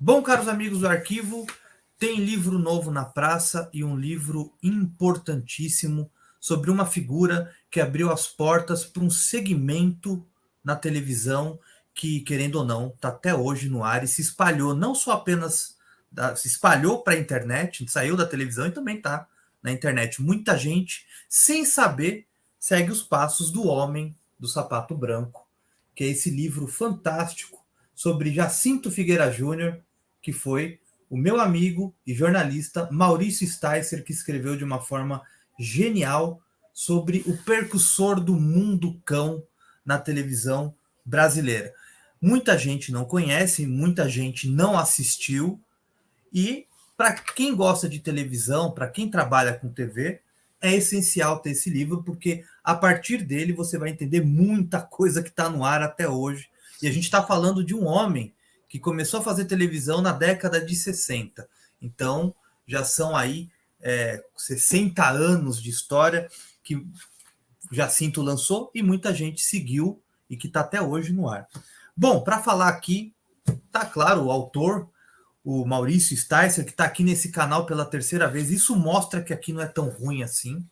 Bom, caros amigos do arquivo, tem livro novo na praça e um livro importantíssimo sobre uma figura que abriu as portas para um segmento na televisão que, querendo ou não, está até hoje no ar e se espalhou, não só apenas se espalhou para a internet, saiu da televisão e também está na internet. Muita gente, sem saber, segue os passos do homem do sapato branco, que é esse livro fantástico sobre Jacinto Figueira Júnior, que foi o meu amigo e jornalista Maurício Sticer, que escreveu de uma forma genial sobre o percussor do mundo cão na televisão brasileira. Muita gente não conhece, muita gente não assistiu, e para quem gosta de televisão, para quem trabalha com TV, é essencial ter esse livro, porque a partir dele você vai entender muita coisa que está no ar até hoje. E a gente está falando de um homem que começou a fazer televisão na década de 60. Então, já são aí 60 anos de história que Jacinto lançou e muita gente seguiu e que está até hoje no ar. Bom, para falar aqui, tá claro, o autor, o Maurício Sticer, que está aqui nesse canal pela terceira vez. Isso mostra que aqui não é tão ruim assim.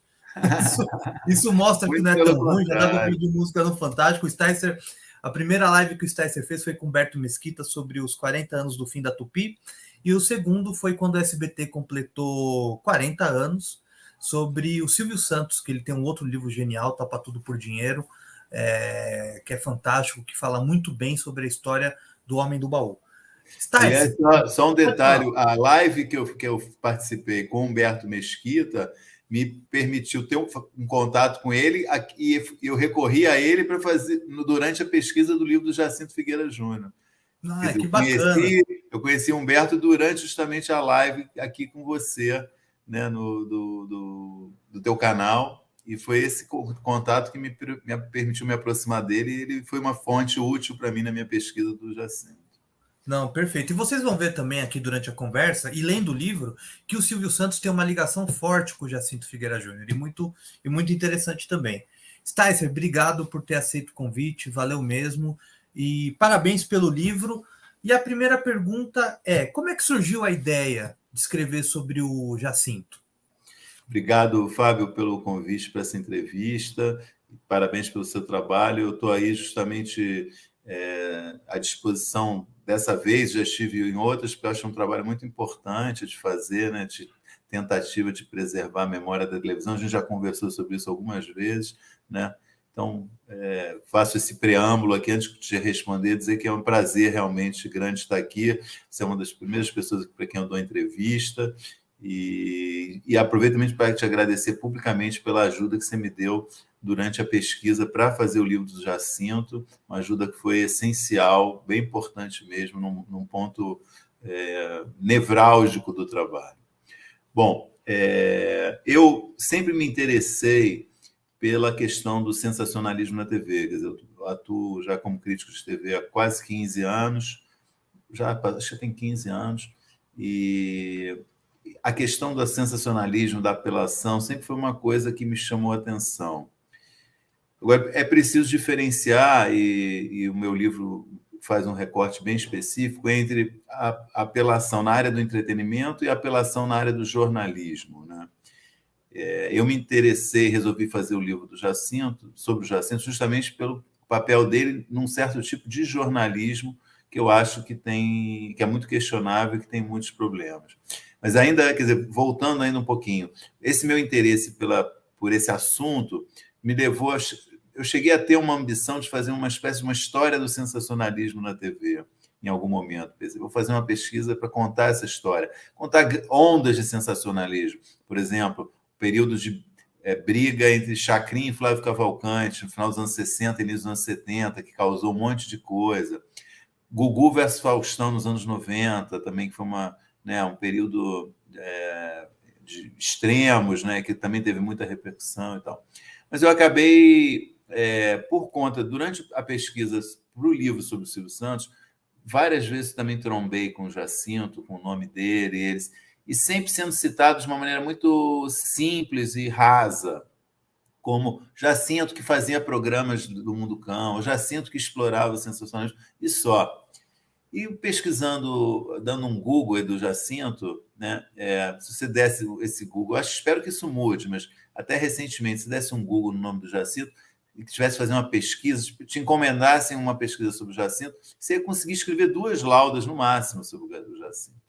Isso mostra que Muito não é tão pelo ruim. Já dá para contrário. ouvir música no Fantástico. O Sticer, a primeira live que o Sticer fez foi com o Humberto Mesquita sobre os 40 anos do fim da Tupi. E o segundo foi quando o SBT completou 40 anos, sobre o Silvio Santos, que ele tem um outro livro genial, Topa Tudo por Dinheiro, que é fantástico, que fala muito bem sobre a história do Homem do Baú. Aliás, Sticer, só um pode falar. detalhe: a live que eu participei com o Humberto Mesquita me permitiu ter um contato com ele e eu recorri a ele para fazer durante a pesquisa do livro do Jacinto Figueira Júnior. Quer dizer, Que bacana. eu conheci o Humberto durante justamente a live aqui com você, né, do teu canal, e foi esse contato que me permitiu me aproximar dele, e ele foi uma fonte útil para mim na minha pesquisa do Jacinto. Não, perfeito. E vocês vão ver também aqui durante a conversa e lendo o livro que o Silvio Santos tem uma ligação forte com o Jacinto Figueira Júnior e muito interessante também. Sticer, obrigado por ter aceito o convite, valeu mesmo e parabéns pelo livro. E a primeira pergunta é: como é que surgiu a ideia de escrever sobre o Jacinto? Obrigado, Fábio, pelo convite para essa entrevista. Parabéns pelo seu trabalho. Eu estou aí justamente à disposição dessa vez, já estive em outras, porque eu acho um trabalho muito importante de fazer, né, de tentativa de preservar a memória da televisão. A gente já conversou sobre isso algumas vezes, né? Então, faço esse preâmbulo aqui antes de te responder, dizer que é um prazer realmente grande estar aqui. Você é uma das primeiras pessoas para quem eu dou entrevista. E aproveito também para te agradecer publicamente pela ajuda que você me deu durante a pesquisa para fazer o livro do Jacinto, uma ajuda que foi essencial, bem importante mesmo, num ponto nevrálgico do trabalho. Bom, eu sempre me interessei pela questão do sensacionalismo na TV. Quer dizer, eu atuo já como crítico de TV há quase 15 anos, acho que tem 15 anos, e a questão do sensacionalismo, da apelação, sempre foi uma coisa que me chamou a atenção. Agora, é preciso diferenciar, e o meu livro faz um recorte bem específico, entre a apelação na área do entretenimento e a apelação na área do jornalismo, né? Eu me interessei, resolvi fazer o livro do Jacinto, sobre o Jacinto, justamente pelo papel dele num certo tipo de jornalismo que eu acho que é muito questionável e que tem muitos problemas. Mas ainda, quer dizer, voltando ainda um pouquinho, esse meu interesse por esse assunto me levou a... Eu cheguei a ter uma ambição de fazer uma espécie de uma história do sensacionalismo na TV, em algum momento. Pensei, vou fazer uma pesquisa para contar essa história, contar ondas de sensacionalismo. Por exemplo, períodos de briga entre Chacrin e Flávio Cavalcante, no final dos anos 60 início dos anos 70, que causou um monte de coisa. Gugu versus Faustão nos anos 90, também, que foi um período de extremos, né, que também teve muita repercussão e tal. Mas eu acabei, por conta, durante a pesquisa para o livro sobre o Silvio Santos, várias vezes também trombei com o Jacinto, com o nome dele, eles, e sempre sendo citados de uma maneira muito simples e rasa, como Jacinto que fazia programas do Mundo Cão, Jacinto que explorava o sensacionalismo, e só. E pesquisando, dando um Google aí do Jacinto, né? Se você desse esse Google, espero que isso mude, mas até recentemente, se desse um Google no nome do Jacinto e que tivesse fazendo uma pesquisa, te encomendassem uma pesquisa sobre o Jacinto, você ia conseguir escrever 2 laudas no máximo sobre o Jacinto.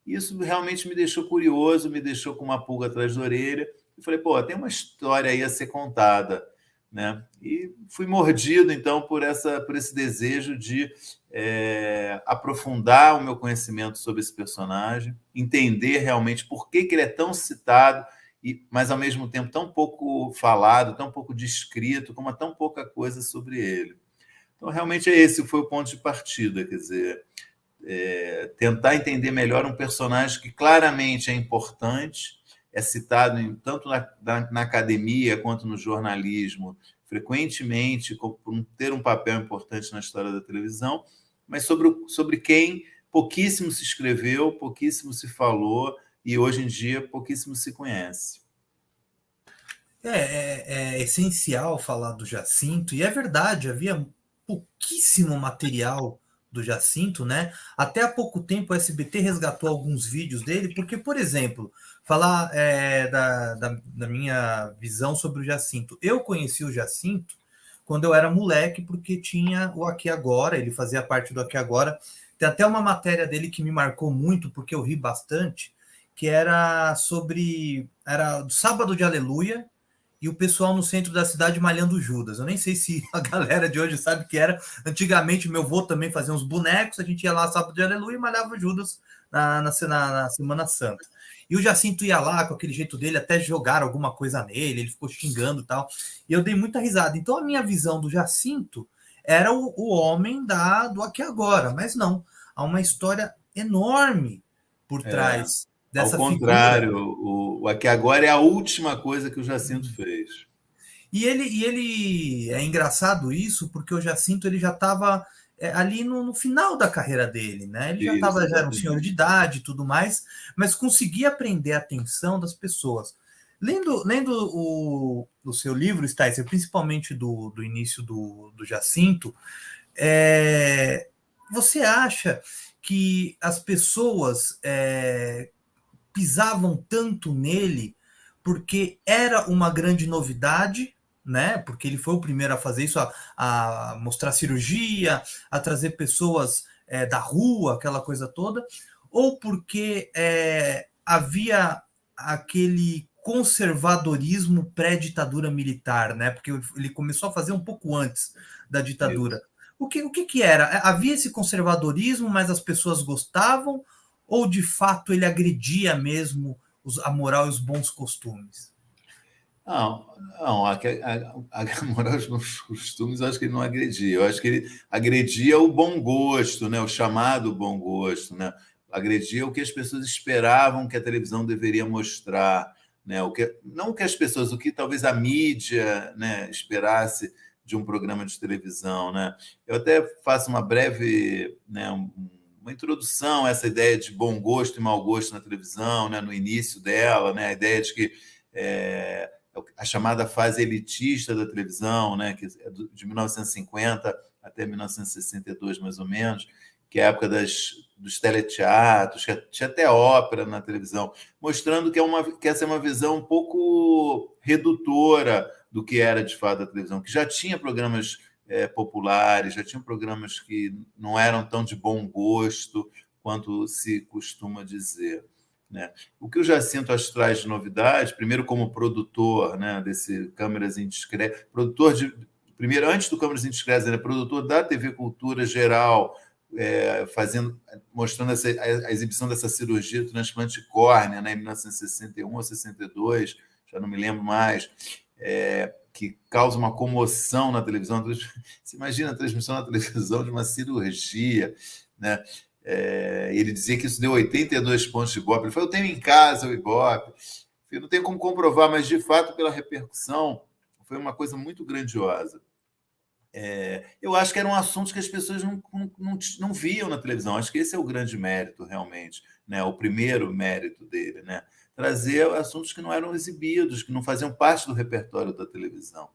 Isso realmente me deixou curioso, me deixou com uma pulga atrás da orelha. E falei, pô, tem uma história aí a ser contada, né? E fui mordido, então, por esse desejo de aprofundar o meu conhecimento sobre esse personagem, entender realmente por que ele é tão citado, mas, ao mesmo tempo, tão pouco falado, tão pouco descrito, como há tão pouca coisa sobre ele. Então, realmente, esse foi o ponto de partida, quer dizer, tentar entender melhor um personagem que claramente é importante, é citado tanto na academia quanto no jornalismo, frequentemente, por ter um papel importante na história da televisão, mas sobre quem pouquíssimo se escreveu, pouquíssimo se falou e, hoje em dia, pouquíssimo se conhece. É essencial falar do Jacinto, e é verdade, havia pouquíssimo material do Jacinto, né? Até há pouco tempo o SBT resgatou alguns vídeos dele, porque, por exemplo, falar da minha visão sobre o Jacinto. Eu conheci o Jacinto quando eu era moleque, porque tinha o Aqui Agora, ele fazia parte do Aqui Agora. Tem até uma matéria dele que me marcou muito, porque eu ri bastante, que era sobre... Era do Sábado de Aleluia, e o pessoal no centro da cidade malhando Judas. Eu nem sei se a galera de hoje sabe o que era. Antigamente, meu avô também fazia uns bonecos, a gente ia lá sábado de Aleluia e malhava Judas na Semana Santa. E o Jacinto ia lá com aquele jeito dele, até jogar alguma coisa nele, ele ficou xingando e tal. E eu dei muita risada. Então a minha visão do Jacinto era o homem do Aqui Agora, mas não. Há uma história enorme por trás Ao dessa figura. contrário, o Aqui Agora é a última coisa que o Jacinto fez. E ele é engraçado isso, porque o Jacinto ele já estava ali no final da carreira dele, né? Ele Isso, já era um senhor de exatamente. idade e tudo mais, mas conseguia prender a atenção das pessoas. Lendo o seu livro, Sticer, principalmente do início do Jacinto, você acha que as pessoas pisavam tanto nele porque era uma grande novidade, né? Porque ele foi o primeiro a fazer isso, a mostrar cirurgia, a trazer pessoas da rua, aquela coisa toda, ou porque havia aquele conservadorismo pré-ditadura militar, né? Porque ele começou a fazer um pouco antes da ditadura. Isso. O que era? Havia esse conservadorismo, mas as pessoas gostavam, ou de fato ele agredia mesmo a moral e os bons costumes? Não, não, a moral dos bons costumes, eu acho que ele não agredia. Eu acho que ele agredia o bom gosto, né? O chamado bom gosto, né? Agredia o que as pessoas esperavam que a televisão deveria mostrar, né? Não o que as pessoas, o que talvez a mídia, né, esperasse de um programa de televisão, né? Eu até faço uma breve, né, uma introdução a essa ideia de bom gosto e mau gosto na televisão, né? No início dela, né? A ideia de que a chamada fase elitista da televisão, né, que é de 1950 até 1962, mais ou menos, que é a época dos teleteatros, que tinha até ópera na televisão, mostrando que essa é uma visão um pouco redutora do que era de fato a televisão, que já tinha programas populares, já tinha programas que não eram tão de bom gosto quanto se costuma dizer, né? O que o Jacinto acho traz de novidade, primeiro como produtor, né, desse Câmeras Indiscretas, primeiro, antes do Câmeras Indiscretas, ele é produtor da TV Cultura Geral, mostrando a exibição dessa cirurgia do transplante de córnea, né, em 1961 ou 62, já não me lembro mais, que causa uma comoção na televisão. Você imagina a transmissão na televisão de uma cirurgia, né? Ele dizia que isso deu 82 pontos de Ibope. Ele falou, eu tenho em casa o Ibope. Eu não tenho como comprovar, mas, de fato, pela repercussão, foi uma coisa muito grandiosa. Eu acho que eram assuntos que as pessoas não viam na televisão. Acho que esse é o grande mérito, realmente, né? O primeiro mérito dele, né? Trazer assuntos que não eram exibidos, que não faziam parte do repertório da televisão.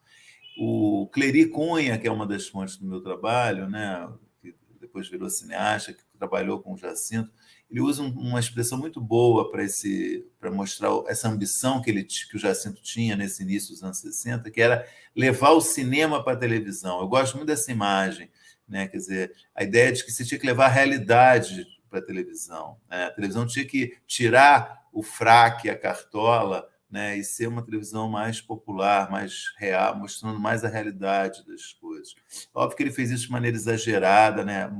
O Cleri Cunha, que é uma das fontes do meu trabalho, né? depois virou cineasta, que trabalhou com o Jacinto, ele usa uma expressão muito boa para mostrar essa ambição que o Jacinto tinha nesse início dos anos 60, que era levar o cinema para a televisão. Eu gosto muito dessa imagem, né? Quer dizer, a ideia de que você tinha que levar a realidade para a televisão, né? A televisão tinha que tirar o fraque, a cartola, né, e ser uma televisão mais popular, mais real, mostrando mais a realidade das coisas. Óbvio que ele fez isso de maneira exagerada, né,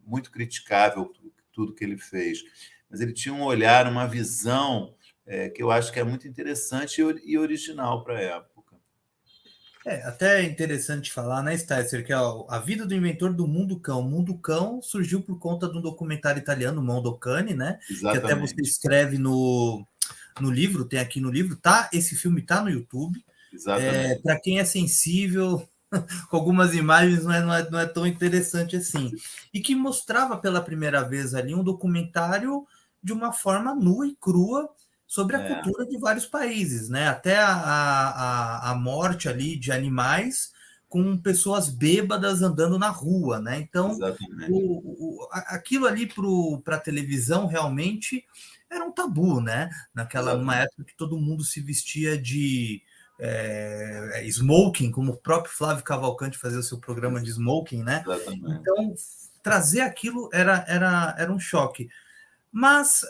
muito criticável tudo que ele fez, mas ele tinha um olhar, uma visão que eu acho que é muito interessante e original para a época. Até é interessante falar, né, Stasser, que a vida do inventor do Mundo Cão. O Mundo Cão surgiu por conta de um documentário italiano, Mondo Cane, né? Exatamente. Que até você escreve no livro, tem aqui no livro, tá? Esse filme tá no YouTube. Para quem é sensível, com algumas imagens não é tão interessante assim. E que mostrava pela primeira vez ali um documentário de uma forma nua e crua sobre a cultura de vários países, né? Até a morte ali de animais com pessoas bêbadas andando na rua, né? Então, aquilo ali para a televisão realmente era um tabu, né? Numa época que todo mundo se vestia de smoking, como o próprio Flávio Cavalcante fazia o seu programa de smoking, né? Exatamente. Então, trazer aquilo era um choque. Mas,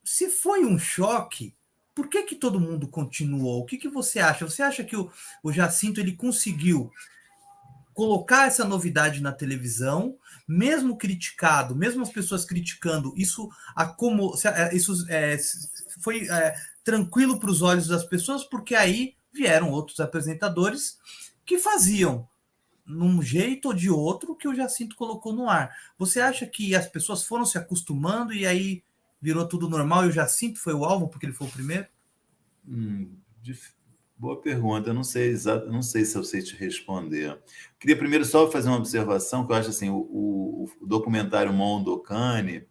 se foi um choque, por que todo mundo continuou? O que você acha? Você acha que o Jacinto ele conseguiu colocar essa novidade na televisão, mesmo criticado, mesmo as pessoas criticando, isso foi tranquilo para os olhos das pessoas, porque aí vieram outros apresentadores que faziam num jeito ou de outro que o Jacinto colocou no ar. Você acha que as pessoas foram se acostumando e aí virou tudo normal e o Jacinto foi o alvo porque ele foi o primeiro? Boa pergunta. Eu não sei se eu sei te responder. Queria primeiro só fazer uma observação que eu acho assim, o documentário Mondo Cane,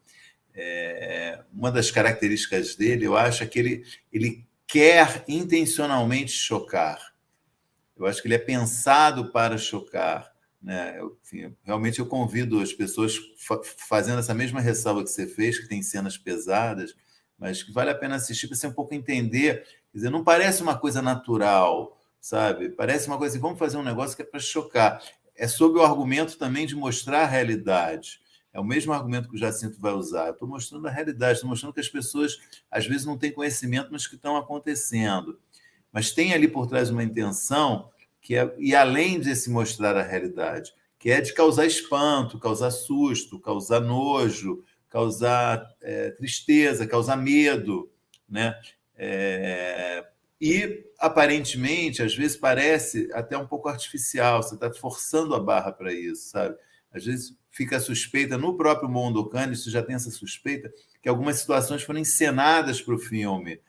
uma das características dele, eu acho, é que ele quer intencionalmente chocar. Eu acho que ele é pensado para chocar, né? Realmente eu convido as pessoas fazendo essa mesma ressalva que você fez, que tem cenas pesadas, mas que vale a pena assistir para você um pouco entender. Quer dizer, não parece uma coisa natural, sabe? Parece uma coisa assim, vamos fazer um negócio que é para chocar. É sob o argumento também de mostrar a realidade. É o mesmo argumento que o Jacinto vai usar. Eu estou mostrando a realidade, estou mostrando que as pessoas, às vezes, não têm conhecimento, mas que estão acontecendo. Mas tem ali por trás uma intenção que é, e além de se mostrar a realidade, que é de causar espanto, causar susto, causar nojo, causar tristeza, causar medo, né? E aparentemente, às vezes parece até um pouco artificial. Você está forçando a barra para isso, sabe? Às vezes fica a suspeita no próprio Mondo Cane, isso já tem essa suspeita que algumas situações foram encenadas para o filme.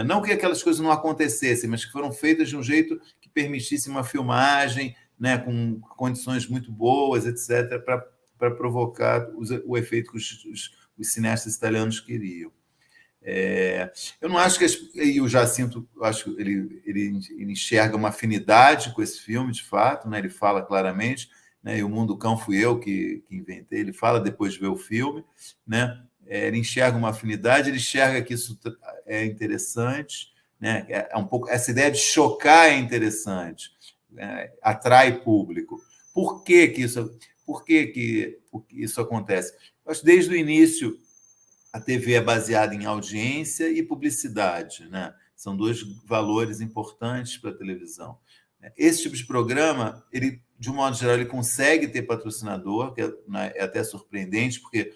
Não que aquelas coisas não acontecessem, mas que foram feitas de um jeito que permitisse uma filmagem, né, com condições muito boas, etc., para provocar o efeito que os cineastas italianos queriam. Eu não acho que... E o Jacinto, eu acho que ele enxerga uma afinidade com esse filme, de fato, né, ele fala claramente, né, e O Mundo Cão fui eu que inventei, ele fala depois de ver o filme, né? Ele enxerga uma afinidade, ele enxerga que isso é interessante, né? Um pouco, essa ideia de chocar é interessante, atrai público. Por que isso acontece? Eu acho que desde o início a TV é baseada em audiência e publicidade, né? São dois valores importantes para a televisão. Esse tipo de programa, ele, de um modo geral, ele consegue ter patrocinador, que é até surpreendente, porque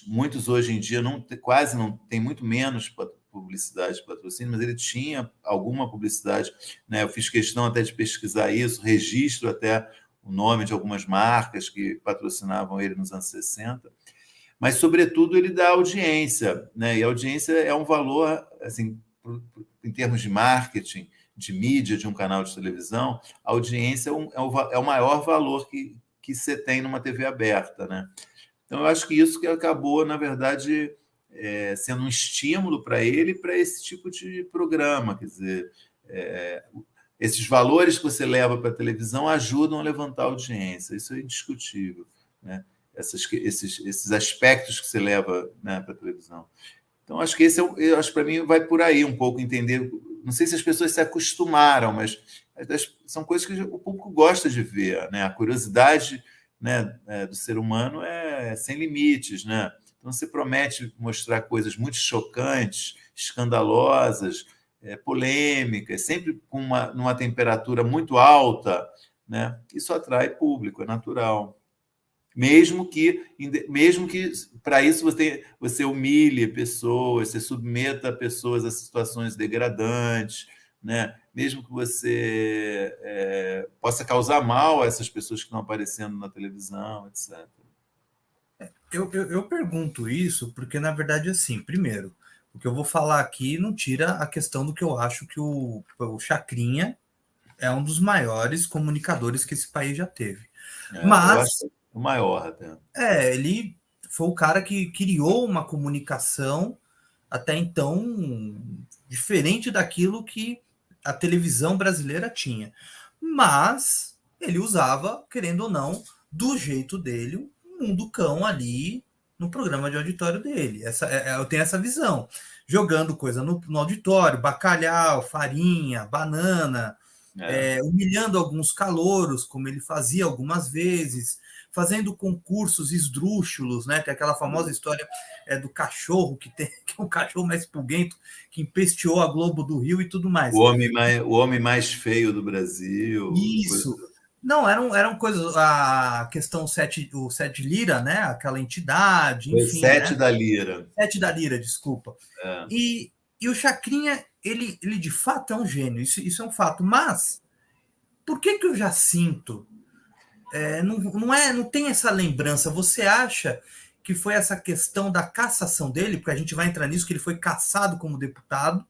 muitos hoje em dia quase não tem muito menos publicidade de patrocínio, mas ele tinha alguma publicidade, né? Eu fiz questão até de pesquisar isso, registro até o nome de algumas marcas que patrocinavam ele nos anos 60, mas, sobretudo, ele dá audiência, né? E a audiência é um valor, assim, em termos de marketing, de mídia, de um canal de televisão, a audiência é o maior valor que você tem numa TV aberta, né? Então, eu acho que isso que acabou, na verdade, sendo um estímulo para ele, para esse tipo de programa. Quer dizer, esses valores que você leva para a televisão ajudam a levantar a audiência, isso é indiscutível, né? esses aspectos que se leva, né, para a televisão. Então, acho que eu acho para mim vai por aí um pouco entender. Não sei se as pessoas se acostumaram, mas são coisas que o público gosta de ver, né? A curiosidade, né, do ser humano é sem limites, né? Então, você promete mostrar coisas muito chocantes, escandalosas, polêmicas, sempre com numa temperatura muito alta, né? Isso atrai público, é natural. Mesmo que para isso você humilhe pessoas, você submeta pessoas a situações degradantes, né? Mesmo que você possa causar mal a essas pessoas que estão aparecendo na televisão, etc. Eu pergunto isso porque, na verdade, assim, primeiro, o que eu vou falar aqui não tira a questão do que eu acho que o Chacrinha é um dos maiores comunicadores que esse país já teve. Eu acho Mas que é o maior até. ele foi o cara que criou uma comunicação até então diferente daquilo que a televisão brasileira tinha. Mas ele usava, querendo ou não, do jeito dele, um mundo cão ali no programa de auditório dele. Eu tenho essa visão. Jogando coisa no auditório, bacalhau, farinha, banana, humilhando alguns calouros, como ele fazia algumas vezes, fazendo concursos esdrúxulos, né? Tem aquela famosa história do cachorro, que é um cachorro mais pulguento, que empesteou a Globo do Rio e tudo mais. O homem mais feio do Brasil. Isso. Não, eram coisas. A questão o Sete Lira, né? Aquela entidade, Foi enfim, Sete né? da Lira. Sete da Lira, desculpa. É. E o Chacrinha, ele de fato é um gênio, isso é um fato. Mas por que o Jacinto não tem essa lembrança? Você acha que foi essa questão da cassação dele, porque a gente vai entrar nisso, que ele foi cassado como deputado?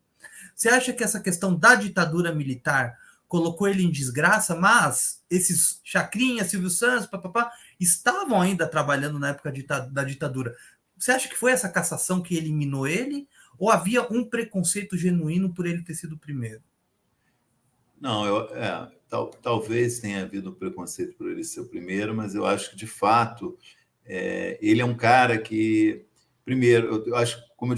Você acha que essa questão da ditadura militar colocou ele em desgraça, mas esses Chacrinha, Silvio Santos, papapá, estavam ainda trabalhando na época da ditadura? Você acha que foi essa cassação que eliminou ele? Ou havia um preconceito genuíno por ele ter sido o primeiro? Não, talvez tenha havido um preconceito por ele ser o primeiro, mas eu acho que, de fato, ele é um cara que, primeiro, eu acho, como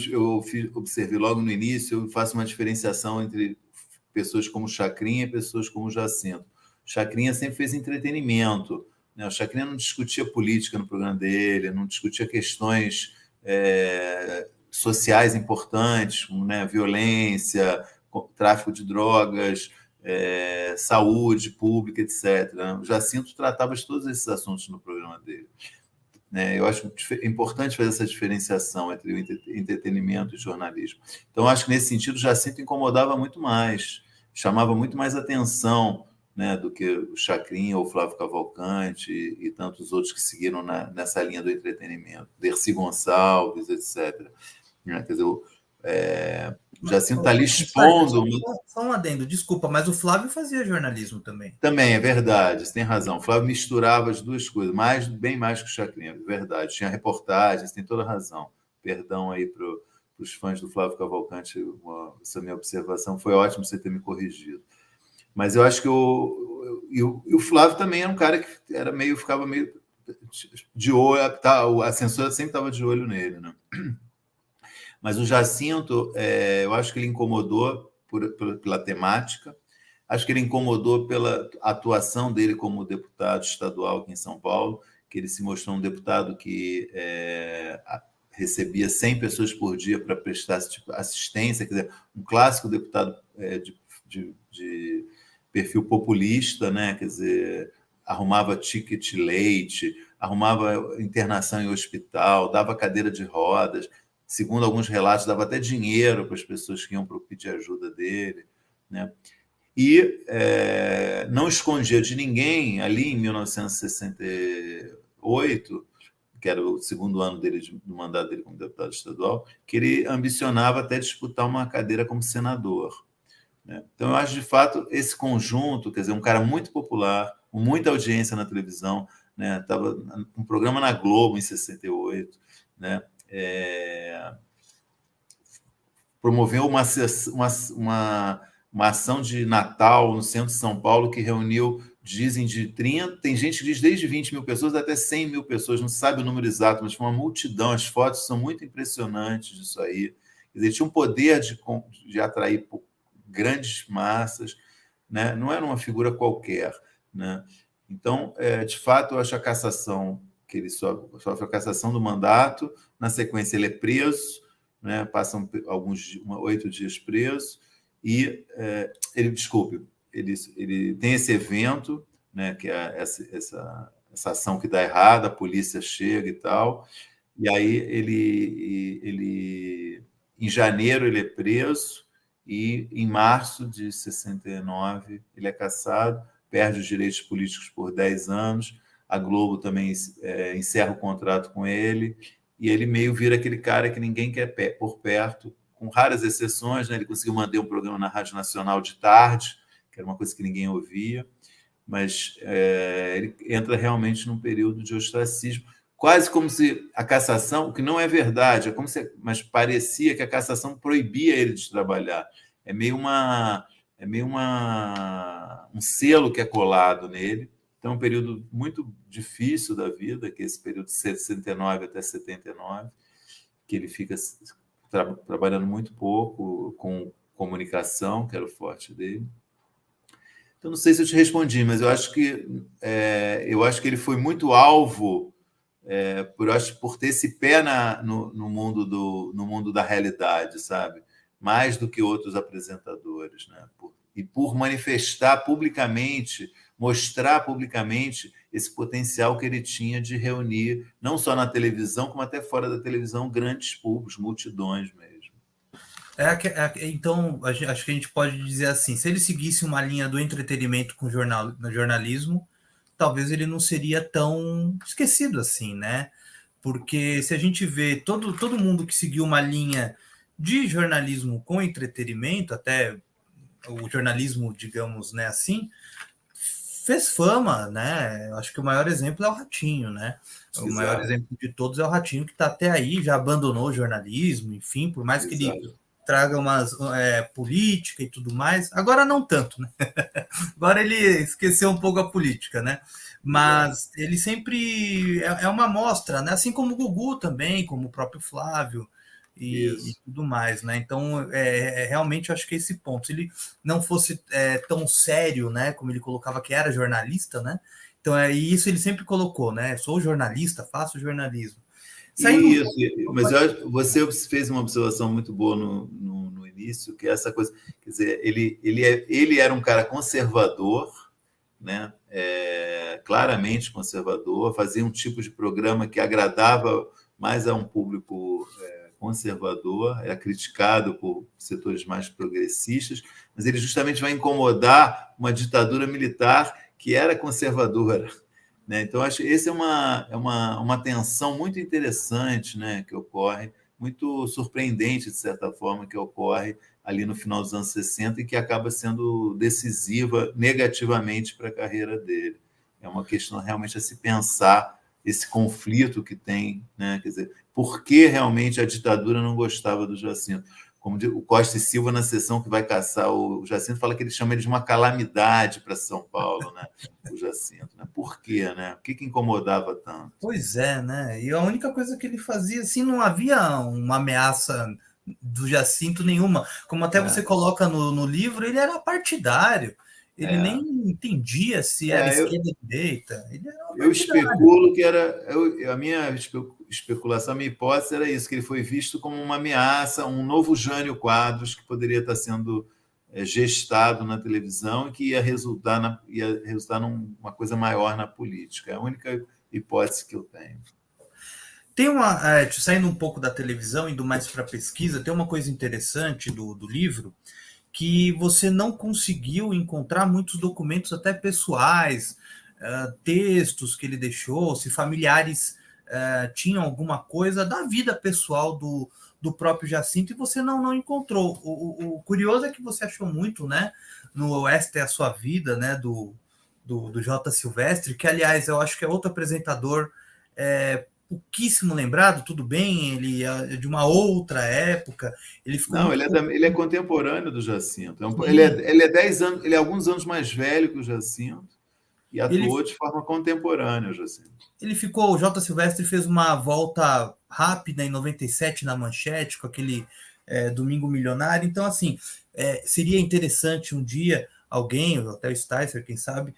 observei logo no início, eu faço uma diferenciação entre pessoas como Chacrinha e pessoas como Jacinto. Chacrinha sempre fez entretenimento, né? O Chacrinha não discutia política no programa dele, não discutia questões sociais importantes, como, né, violência, tráfico de drogas, saúde pública, etc. O Jacinto tratava de todos esses assuntos no programa dele. Eu acho importante fazer essa diferenciação entre o entretenimento e o jornalismo. Então, acho que, nesse sentido, o Jacinto incomodava muito mais, chamava muito mais atenção, né, do que o Chacrinha ou o Flávio Cavalcante e tantos outros que seguiram nessa linha do entretenimento. Dercy Gonçalves, etc. Quer dizer, o Jacinto está ali expondo. Só um adendo, desculpa, mas o Flávio fazia jornalismo também. Também, é verdade, você tem razão. O Flávio misturava as duas coisas, bem mais que o Chacrinha, é verdade. Tinha reportagens, tem toda razão. Perdão aí para os fãs do Flávio Cavalcante, essa minha observação. Foi ótimo você ter me corrigido. Mas eu acho que o Flávio também era um cara que ficava meio de olho, a censura sempre estava de olho nele, né? Mas o Jacinto, eu acho que ele incomodou pela temática, acho que ele incomodou pela atuação dele como deputado estadual aqui em São Paulo, que ele se mostrou um deputado que recebia 100 pessoas por dia para prestar tipo, assistência, quer dizer, um clássico deputado de perfil populista, né? Quer dizer, arrumava ticket leite, arrumava internação em hospital, dava cadeira de rodas, segundo alguns relatos, dava até dinheiro para as pessoas que iam pedir ajuda dele, né? E não escondia de ninguém, ali em 1968, que era o segundo ano do mandato dele como deputado estadual, que ele ambicionava até disputar uma cadeira como senador, né? Então, eu acho, de fato, esse conjunto, quer dizer, um cara muito popular, com muita audiência na televisão, né? Estava um programa na Globo em 68, né? Promoveu uma ação de Natal no centro de São Paulo que reuniu dizem de 30, tem gente que diz desde 20 mil pessoas até 100 mil pessoas, não se sabe o número exato, mas foi uma multidão, as fotos são muito impressionantes disso aí. Quer dizer, tinha um poder de atrair grandes massas, né? Não era uma figura qualquer, né? Então, de fato, eu acho a cassação, que ele sofre a cassação do mandato, na sequência ele é preso, né? Passam alguns 8 dias preso, e ele tem esse evento, né? Que é essa ação que dá errado, a polícia chega e tal, e aí em janeiro ele é preso, e em março de 69 ele é cassado, perde os direitos políticos por 10 anos, a Globo também encerra o contrato com ele, e ele meio vira aquele cara que ninguém quer por perto, com raras exceções, né? Ele conseguiu manter um programa na Rádio Nacional de tarde, que era uma coisa que ninguém ouvia, mas ele entra realmente num período de ostracismo, quase como se a cassação, o que não é verdade, mas parecia que a cassação proibia ele de trabalhar. É meio um selo que é colado nele. Então, é um período muito difícil da vida, que é esse período de 69 até 79, que ele fica trabalhando muito pouco com comunicação, que era o forte dele. Então, não sei se eu te respondi, mas eu acho que ele foi muito alvo por ter esse pé no mundo da realidade, sabe? Mais do que outros apresentadores, né? E por manifestar publicamente, mostrar publicamente esse potencial que ele tinha de reunir, não só na televisão, como até fora da televisão, grandes públicos, multidões mesmo. Então, acho que a gente pode dizer assim, se ele seguisse uma linha do entretenimento com jornalismo, talvez ele não seria tão esquecido assim, né? Porque se a gente vê todo mundo que seguiu uma linha de jornalismo com entretenimento, até o jornalismo, digamos, né, assim, fez fama, né? Acho que o maior exemplo é o Ratinho, né? O Exato. maior exemplo de todos é o Ratinho, que está até aí, já abandonou o jornalismo, enfim, por mais que ele traga umas política e tudo mais. Agora não tanto, né? Agora ele esqueceu um pouco a política, né? Mas ele sempre é uma amostra, né? Assim como o Gugu também, como o próprio Flávio e tudo mais, né? Então, realmente, eu acho que esse ponto, se ele não fosse tão sério, né? Como ele colocava que era jornalista, né? Então, isso ele sempre colocou, né? Sou jornalista, faço jornalismo. Isso, mas você fez uma observação muito boa no início, que é essa coisa, quer dizer, ele era um cara conservador, né? Claramente conservador, fazia um tipo de programa que agradava mais a um público conservador, era criticado por setores mais progressistas, mas ele justamente vai incomodar uma ditadura militar que era conservadora. Então, acho que essa é uma tensão muito interessante, né, que ocorre, muito surpreendente, de certa forma, que ocorre ali no final dos anos 60 e que acaba sendo decisiva negativamente para a carreira dele. É uma questão realmente a se pensar esse conflito que tem, né? Quer dizer, por que realmente a ditadura não gostava do Jacinto? Como o Costa e Silva, na sessão que vai caçar o Jacinto, fala que ele chama ele de uma calamidade para São Paulo, né? O Jacinto. Né? Por quê? Né? O que incomodava tanto? Pois é, né? E a única coisa que ele fazia, assim, não havia uma ameaça do Jacinto nenhuma. Como até você coloca no livro, ele era partidário. Ele nem entendia se era esquerda ou direita. Ele era eu especulo que era... a minha especulação, a minha hipótese era isso, que ele foi visto como uma ameaça, um novo Jânio Quadros que poderia estar sendo gestado na televisão e que ia resultar numa coisa maior na política. É a única hipótese que eu tenho. Tem saindo um pouco da televisão, indo mais para a pesquisa, tem uma coisa interessante do livro, que você não conseguiu encontrar muitos documentos até pessoais, textos que ele deixou, se familiares tinham alguma coisa da vida pessoal do próprio Jacinto, e você não encontrou. O curioso é que você achou muito, né, no Esta é a Sua Vida, né, do J. Silvestre, que, aliás, eu acho que é outro apresentador pouquíssimo lembrado, tudo bem, ele é de uma outra época. Ele ficou não, ele é contemporâneo do Jacinto. Ele é 10 anos, ele é alguns anos mais velho que o Jacinto, e atuou de forma contemporânea, Jacinto. Ele ficou, o Jota Silvestre fez uma volta rápida em 97 na Manchete, com aquele Domingo Milionário. Então, assim, seria interessante um dia alguém, até o Sticer, quem sabe,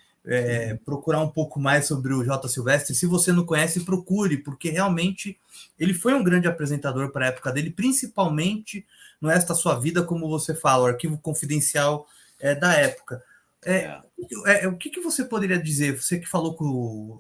procurar um pouco mais sobre o Jota Silvestre. Se você não conhece, procure, porque realmente ele foi um grande apresentador para a época dele, principalmente no Esta Sua Vida, como você fala, o arquivo confidencial da época. O que você poderia dizer? Você que falou com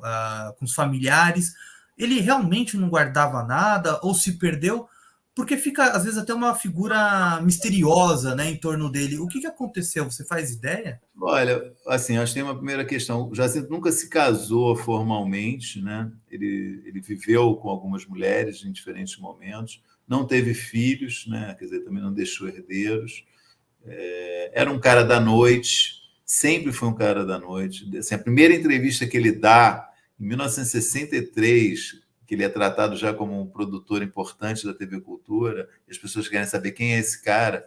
os familiares, ele realmente não guardava nada ou se perdeu? Porque fica, às vezes, até uma figura misteriosa, né, em torno dele. O que aconteceu? Você faz ideia? Olha, assim, acho que tem uma primeira questão. O Jacinto nunca se casou formalmente, né? Ele viveu com algumas mulheres em diferentes momentos, não teve filhos, né? Quer dizer, também não deixou herdeiros. Era um cara da noite, sempre foi um cara da noite. Assim, a primeira entrevista que ele dá, em 1963, que ele é tratado já como um produtor importante da TV Cultura, e as pessoas querem saber quem é esse cara.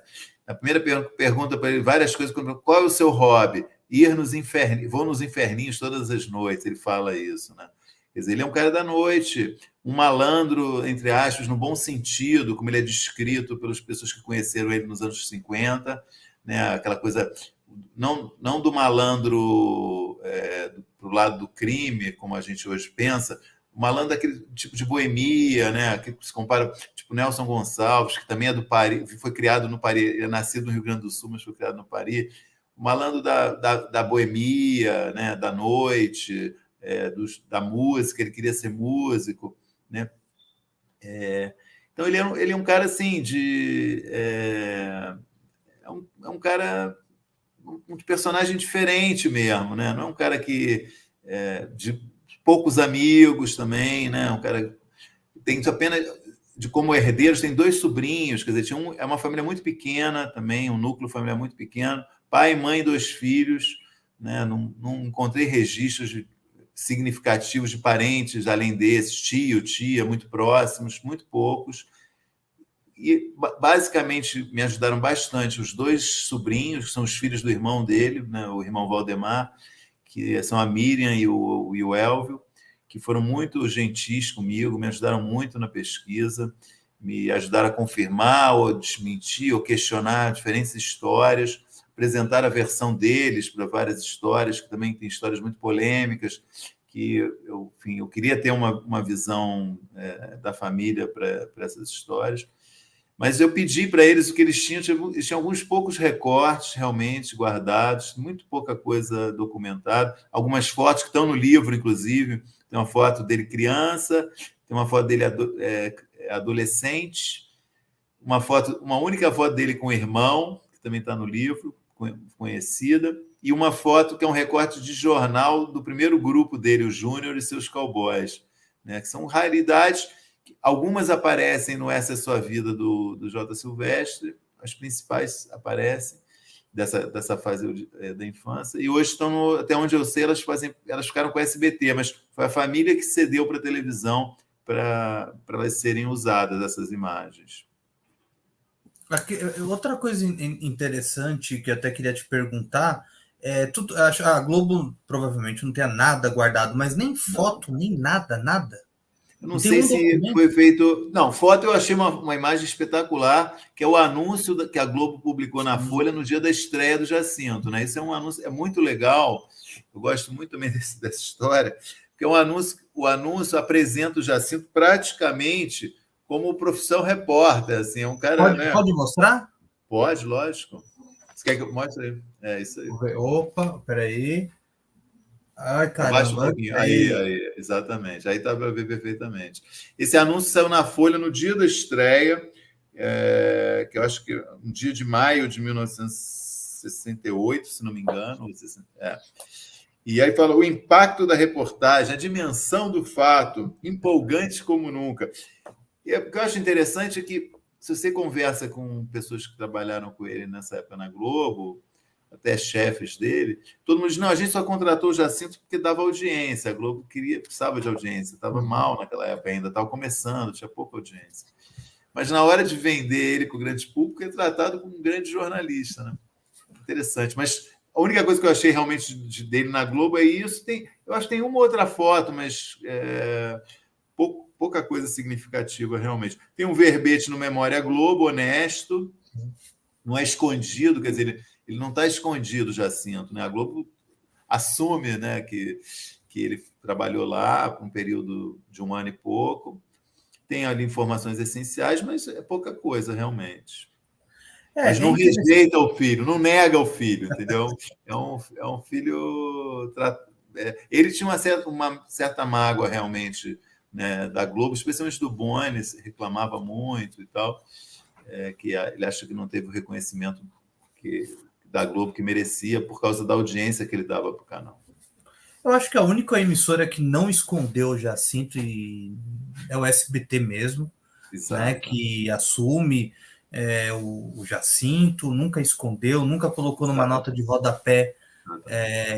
A primeira pergunta para ele várias coisas, qual é o seu hobby? Ir nos inferninhos, vou nos inferninhos todas as noites, ele fala isso, né? Quer dizer, ele é um cara da noite, um malandro, entre aspas, no bom sentido, como ele é descrito pelas pessoas que conheceram ele nos anos 50, né? Aquela coisa, não do malandro para o lado do crime, como a gente hoje pensa, o malandro daquele tipo de boemia, né? Que se compara, tipo Nelson Gonçalves, que também é do Paris, foi criado no Paris, ele é nascido no Rio Grande do Sul, mas foi criado no Paris. O malandro da boemia, né? Da noite, da música, ele queria ser músico, né? Então ele é um cara assim um cara um personagem diferente mesmo, né? Não é um cara que de poucos amigos também, né? Um cara tem apenas de como herdeiros tem 2 sobrinhos, quer dizer, é uma família muito pequena também, um núcleo familiar muito pequeno, pai, mãe, 2 filhos, né? Não encontrei registros significativos de parentes além desses, tio, tia, muito próximos, muito poucos. E basicamente me ajudaram bastante os 2 sobrinhos, que são os filhos do irmão dele, né? O irmão Valdemar, que são a Miriam e o Elvio, que foram muito gentis comigo, me ajudaram muito na pesquisa, me ajudaram a confirmar ou desmentir ou questionar diferentes histórias, apresentar a versão deles para várias histórias, que também tem histórias muito polêmicas, que eu queria ter uma visão da família para essas histórias. Mas eu pedi para eles o que eles tinham alguns poucos recortes realmente guardados, muito pouca coisa documentada, algumas fotos que estão no livro, inclusive, tem uma foto dele criança, tem uma foto dele adolescente, uma única foto dele com o irmão, que também está no livro, conhecida, e uma foto que é um recorte de jornal do primeiro grupo dele, o Júnior e seus Cowboys, né, que são raridades. Algumas aparecem no Essa é Sua Vida do Jota Silvestre, as principais aparecem dessa fase da infância, e hoje estão, até onde eu sei, elas ficaram com a SBT, mas foi a família que cedeu para a televisão para elas serem usadas, essas imagens. Outra coisa interessante que eu até queria te perguntar, a Globo provavelmente não tenha nada guardado, mas nem foto, nem nada. Eu não sei se foi feito. Não, foto eu achei uma imagem espetacular, que é o anúncio que a Globo publicou na Folha no dia da estreia do Jacinto. Né? Isso é um anúncio, muito legal. Eu gosto muito também dessa história, porque o anúncio apresenta o Jacinto praticamente como profissão repórter. Assim, é um cara. Pode mostrar? Pode, lógico. Você quer que eu mostre aí? É isso aí. Opa, peraí. Ai, caramba. Abaixa um pouquinho. Aí, exatamente. Aí dá para ver perfeitamente. Esse anúncio saiu na Folha no dia da estreia, que eu acho que um dia de maio de 1968, se não me engano. E aí fala o impacto da reportagem, a dimensão do fato, empolgante como nunca. E o que eu acho interessante é que, se você conversa com pessoas que trabalharam com ele nessa época na Globo, até chefes dele, todo mundo diz, não, a gente só contratou o Jacinto porque dava audiência, a Globo precisava de audiência, estava mal naquela época ainda, estava começando, tinha pouca audiência. Mas na hora de vender ele para o grande público, é tratado como um grande jornalista, né? Interessante. Mas A única coisa que eu achei realmente dele na Globo é isso. Eu acho que tem uma outra foto, mas pouca coisa significativa, realmente. Tem um verbete no Memória Globo, honesto, não é escondido, quer dizer, ele não está escondido, Jacinto, né? A Globo assume, né, que ele trabalhou lá por um período de 1 ano e pouco. Tem ali informações essenciais, mas é pouca coisa, realmente. Mas não rejeita o filho, não nega o filho, entendeu? É um filho. Ele tinha uma certa mágoa, realmente, né, da Globo, especialmente do Boni, reclamava muito e tal, que ele acha que não teve o reconhecimento da Globo que merecia por causa da audiência que ele dava para o canal. Eu acho que a única emissora que não escondeu o Jacinto é o SBT mesmo, né, que assume o Jacinto, nunca escondeu, nunca colocou numa nota de rodapé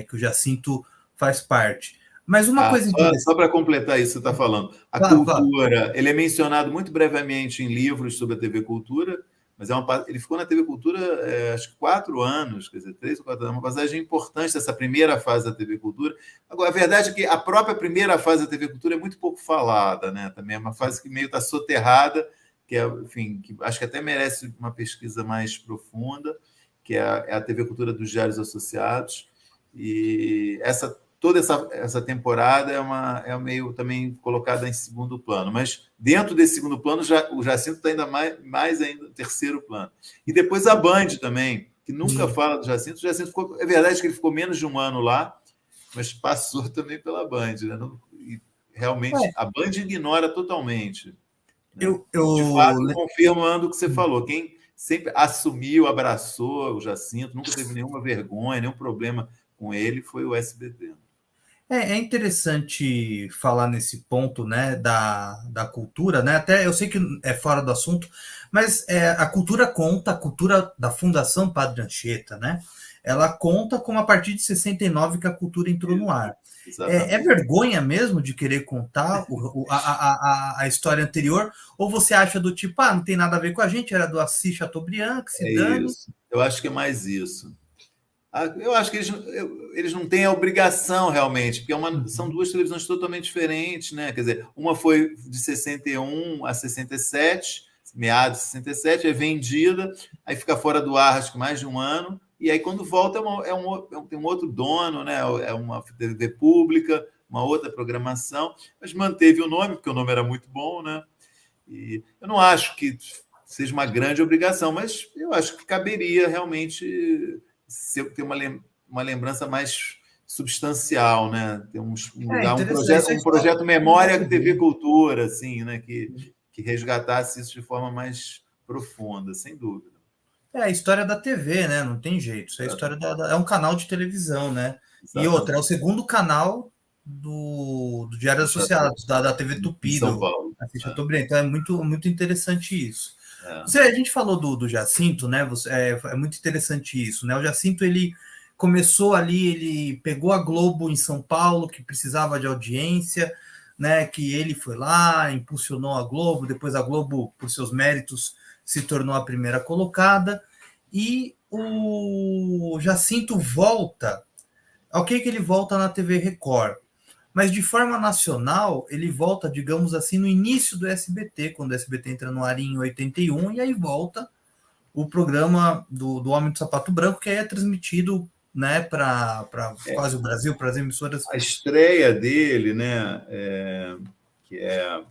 que o Jacinto faz parte. Mas uma coisa interessante... Só para completar isso que você está falando, a Cultura, ele é mencionado muito brevemente em livros sobre a TV Cultura, mas ele ficou na TV Cultura acho que 4 anos, quer dizer, 3 ou 4 anos, uma passagem importante dessa primeira fase da TV Cultura. Agora, a verdade é que a própria primeira fase da TV Cultura é muito pouco falada, né? Também é uma fase que meio está soterrada, enfim, que acho que até merece uma pesquisa mais profunda, que é a TV Cultura dos Diários Associados. E toda essa temporada é meio também colocada em segundo plano, mas dentro desse segundo plano o Jacinto está ainda mais ainda terceiro plano. E depois a Band também, que nunca fala do Jacinto. O Jacinto é verdade que ele ficou menos de 1 ano lá, mas passou também pela Band, né? E realmente a Band ignora totalmente. Né? De fato, confirmando o que você falou, quem sempre assumiu, abraçou o Jacinto, nunca teve nenhuma vergonha, nenhum problema com ele, foi o SBT. É interessante falar nesse ponto, né, da cultura, né? Até eu sei que é fora do assunto, mas a cultura conta, a cultura da Fundação Padre Anchieta, né? Ela conta como a partir de 69 que a cultura entrou no ar. É vergonha mesmo de querer contar a história anterior? Ou você acha do tipo, não tem nada a ver com a gente, era do Assis Chateaubriand, que se dane? Isso. Eu acho que é mais isso. Eu acho que eles não têm a obrigação, realmente, porque são 2 televisões totalmente diferentes, né? Quer dizer, uma foi de 61 a 67, meados de 67, é vendida, aí fica fora do ar, acho que mais de 1 ano, e aí quando volta tem um outro dono, né? É uma TV pública, uma outra programação, mas manteve o nome, porque o nome era muito bom, né? E eu não acho que seja uma grande obrigação, mas eu acho que caberia realmente ter uma lembrança mais substancial, né? Ter um projeto Memória TV Cultura, assim, né? Que resgatasse isso de forma mais profunda, sem dúvida. É a história da TV, né? Não tem jeito. Isso é a história é um canal de televisão, né? Exatamente. E outra, é o segundo canal do Diário Associados, da TV Tupi, São Paulo. Então é muito, muito interessante isso. A gente falou do Jacinto, né? É muito interessante isso, né? O Jacinto, ele começou ali, ele pegou a Globo em São Paulo, que precisava de audiência, né? Que ele foi lá, impulsionou a Globo, depois a Globo, por seus méritos, se tornou a primeira colocada, e o Jacinto volta, ok que ele volta na TV Record, mas de forma nacional, ele volta, digamos assim, no início do SBT, quando o SBT entra no ar em 81, e aí volta o programa do Homem do Sapato Branco, que aí é transmitido, né, para quase o Brasil, para as emissoras. A estreia dele, né, que é, deixa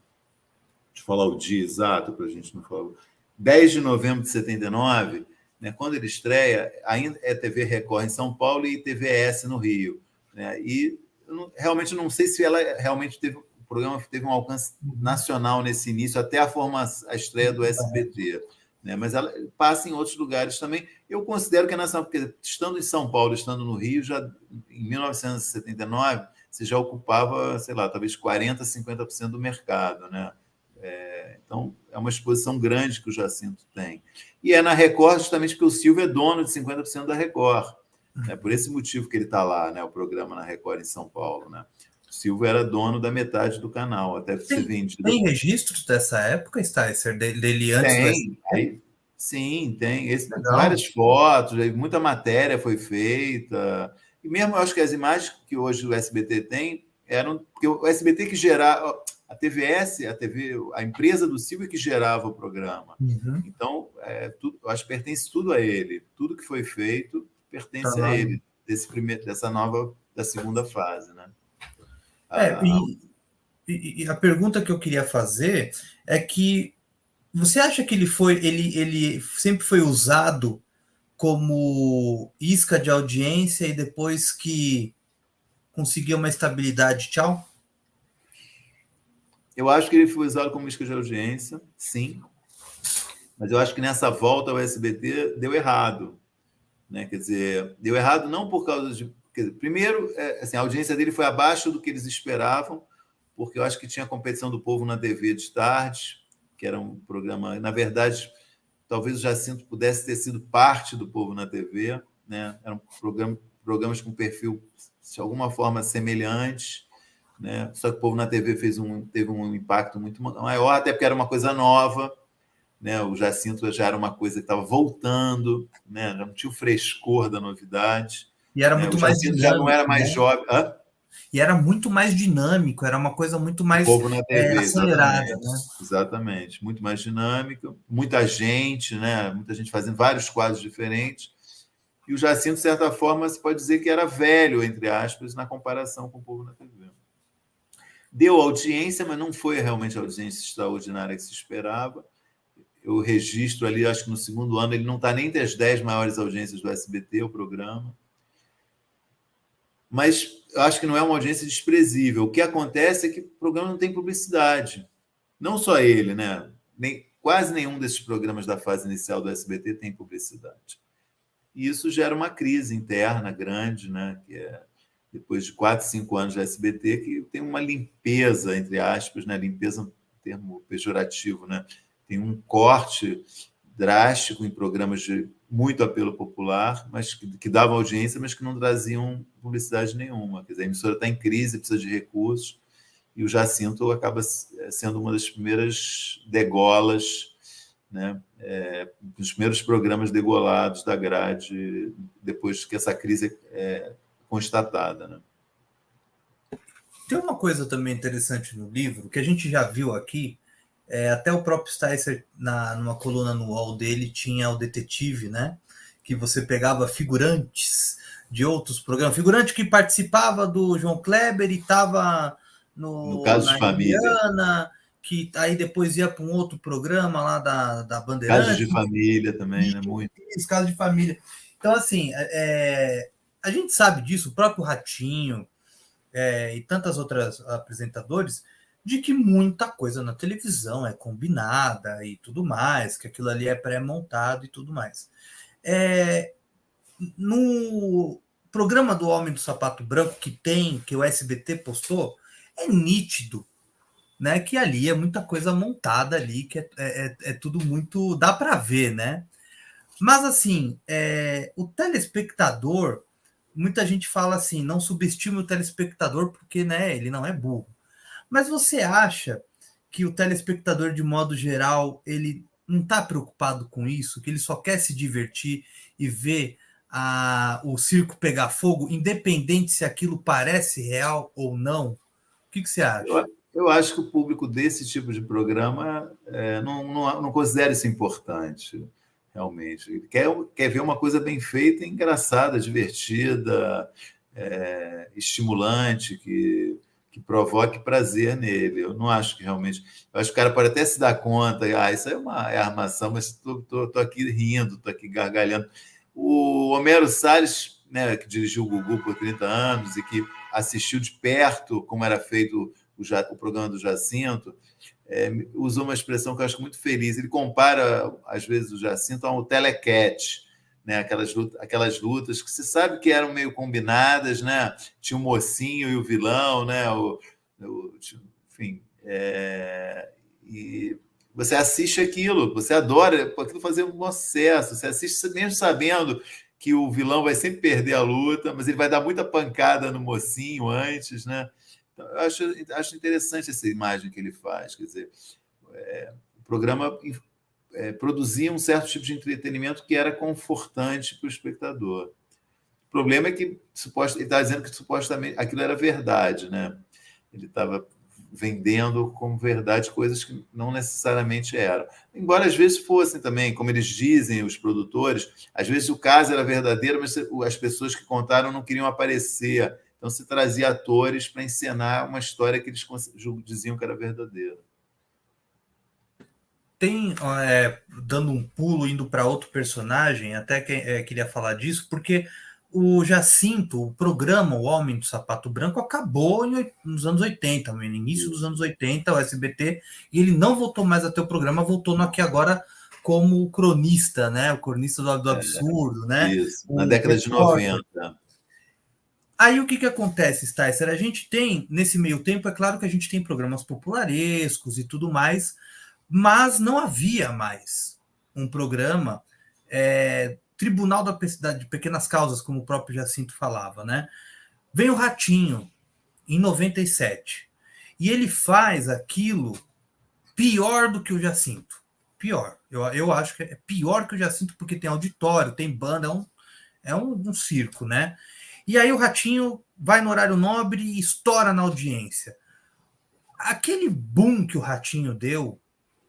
eu falar o dia exato para a gente não falar, 10 de novembro de 79, né, quando ele estreia, ainda é TV Record em São Paulo e TVS no Rio. Né, e realmente não sei se ela realmente o programa teve um alcance nacional nesse início, até a estreia do SBT. Né, mas ela passa em outros lugares também. Eu considero que é nacional, porque estando em São Paulo, estando no Rio, já em 1979, você já ocupava, sei lá, talvez 40%, 50% do mercado, né? Então, é uma exposição grande que o Jacinto tem. E é na Record justamente porque o Silvio é dono de 50% da Record. É por esse motivo que ele está lá, né, o programa na Record em São Paulo. Né? O Silvio era dono da metade do canal, até ser vendido. Tem registros dessa época, dele antes do SBT? Sim, tem Legal. várias fotos, muita matéria foi feita. E mesmo eu acho que as imagens que hoje o SBT tem eram. Porque o SBT que gerava. A TVS, a empresa do Silvio que gerava o programa. Uhum. Então, eu acho que pertence tudo a ele. Tudo que foi feito Tá pertence a lá. ele, da segunda fase, né? É, A, e a pergunta que eu queria fazer é que você acha que ele sempre foi usado como isca de audiência e depois que conseguiu uma estabilidade, tchau? eu acho que ele foi usado como isca de audiência, sim, mas eu acho que nessa volta ao SBT deu errado. Né? Quer dizer, deu errado não por causa de. Primeiro, assim, a audiência dele foi abaixo do que eles esperavam, porque eu acho que tinha competição do povo na TV de tarde, que era um programa. Na verdade, talvez o Jacinto pudesse ter sido parte do povo na TV, né? Eram programas com perfil, de alguma forma, semelhante. Né? Só que o povo na TV teve um impacto muito maior, até porque era uma coisa nova, né? O Jacinto já era uma coisa que estava voltando, né? Já não tinha o frescor da novidade. E era Né? O muito mais Jacinto já não dinâmico, era mais né? jovem. Hã? E era muito mais dinâmico, era uma coisa muito O mais povo na TV, acelerada, exatamente. né? Exatamente. Muito mais dinâmico, muita gente, né? Muita gente fazendo vários quadros diferentes. E o Jacinto, de certa forma, se pode dizer que era velho, entre aspas, na comparação com o povo na TV. Deu audiência, mas não foi realmente a audiência extraordinária que se esperava. Eu registro ali, acho que no segundo ano, ele não está nem entre as 10 maiores audiências do SBT, o programa. Mas eu acho que não é uma audiência desprezível. O que acontece é que o programa não tem publicidade. Não só ele, né? Quase nenhum desses programas da fase inicial do SBT tem publicidade. E isso gera uma crise interna grande, né? Que é depois de 4, 5 anos do SBT, que tem uma limpeza, entre aspas, né? Limpeza é um termo pejorativo, né? Tem um corte drástico em programas de muito apelo popular, mas que davam audiência, mas que não traziam publicidade nenhuma. Quer dizer, a emissora está em crise, precisa de recursos, e o Jacinto acaba sendo uma das primeiras degolas, né? Dos primeiros programas degolados da grade, depois que essa crise é constatada. Né? Tem uma coisa também interessante no livro, que a gente já viu aqui, até o próprio Sticer, numa coluna no UOL dele, tinha o detetive, né? Que você pegava figurantes de outros programas, figurante que participava do João Kleber e estava No caso na de família. Indiana, que aí depois ia para um outro programa lá da Casos Bandeirante, de família também, e né? Muito. esse caso de família. Então, assim, a gente sabe disso, o próprio Ratinho, e tantas outras apresentadores, de que muita coisa na televisão é combinada e tudo mais, que aquilo ali é pré-montado e tudo mais. No programa do Homem do Sapato Branco que o SBT postou, é nítido, né, que ali é muita coisa montada ali, que é tudo muito, dá para ver, né? Mas assim, o telespectador, muita gente fala assim, não subestime o telespectador porque, né, ele não é burro. Mas você acha que o telespectador, de modo geral, ele não está preocupado com isso, que ele só quer se divertir e ver o circo pegar fogo, independente se aquilo parece real ou não? O que você acha? Eu acho que o público desse tipo de programa não considera isso importante, realmente. Ele quer ver uma coisa bem feita, engraçada, divertida, estimulante, que provoque prazer nele. Eu não acho que realmente. Eu acho que o cara pode até se dar conta, isso é uma armação, mas estou aqui rindo, estou aqui gargalhando. O Homero Salles, né, que dirigiu o Gugu por 30 anos e que assistiu de perto como era feito o programa do Jacinto, usou uma expressão que eu acho muito feliz. Ele compara, às vezes, o Jacinto ao telecat, né? Aquelas lutas que se sabe que eram meio combinadas, né? Tinha o mocinho e o vilão, né? Enfim, e você assiste aquilo, você adora, aquilo fazer um sucesso, você assiste mesmo sabendo que o vilão vai sempre perder a luta, mas ele vai dar muita pancada no mocinho antes, né? Então, eu acho interessante essa imagem que ele faz, quer dizer, o programa produzia um certo tipo de entretenimento que era confortante para o espectador. O problema é que ele está dizendo que supostamente aquilo era verdade, né? Ele estava vendendo como verdade coisas que não necessariamente eram. Embora às vezes fossem também, como eles dizem, os produtores, às vezes o caso era verdadeiro, mas as pessoas que contaram não queriam aparecer. Então se trazia atores para encenar uma história que eles diziam que era verdadeira. Tem, dando um pulo, indo para outro personagem, até que, queria falar disso, porque o Jacinto, o programa O Homem do Sapato Branco, acabou nos anos 80, no início dos anos 80, o SBT, e ele não voltou mais a ter o programa, voltou no Aqui Agora como cronista, né? O cronista do absurdo, né? Isso, na O década de repórter. 90. Aí o que acontece, Sticer? A gente tem, nesse meio tempo, é claro que a gente tem programas popularescos e tudo mais, mas não havia mais um programa Tribunal de Pequenas Causas, como o próprio Jacinto falava, né? Vem o Ratinho, em 97, e ele faz aquilo pior do que o Jacinto. Pior. Eu acho que é pior que o Jacinto, porque tem auditório, tem banda, é um circo, né? E aí o Ratinho vai no horário nobre e estoura na audiência. Aquele boom que o Ratinho deu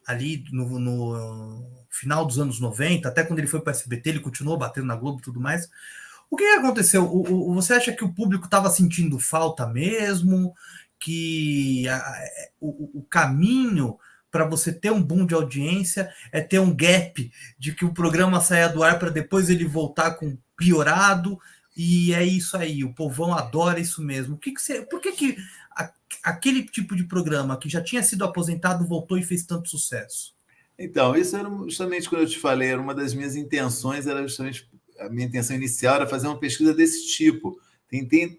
ali no final dos anos 90, até quando ele foi para o SBT, ele continuou batendo na Globo e tudo mais. O que aconteceu? Você acha que o público estava sentindo falta mesmo? Que o caminho para você ter um boom de audiência é ter um gap de que o programa saia do ar para depois ele voltar com piorado, e é isso aí, o povão adora isso mesmo. Por que aquele tipo de programa que já tinha sido aposentado voltou e fez tanto sucesso? Então, isso era justamente quando eu te falei, era uma das minhas intenções, era justamente a minha intenção inicial era fazer uma pesquisa desse tipo,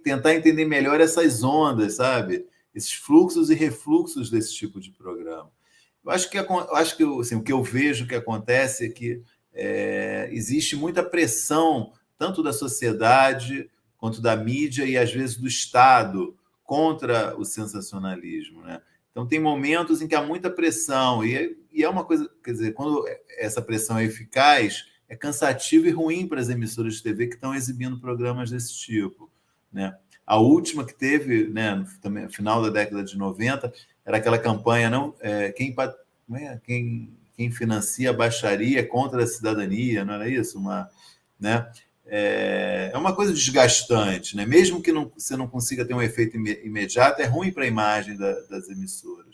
tentar entender melhor essas ondas, sabe? Esses fluxos e refluxos desse tipo de programa. Eu acho que assim, o que eu vejo que acontece é que existe muita pressão, tanto da sociedade quanto da mídia e às vezes do Estado contra o sensacionalismo, né? Então tem momentos em que há muita pressão e é uma coisa, quer dizer, quando essa pressão é eficaz, é cansativo e ruim para as emissoras de TV que estão exibindo programas desse tipo, né? A última que teve, né, no final da década de 90, era aquela campanha, não, quem financia a baixaria contra a cidadania, não era isso? Né? É uma coisa desgastante, né? Mesmo que você não consiga ter um efeito imediato, é ruim para a imagem das emissoras.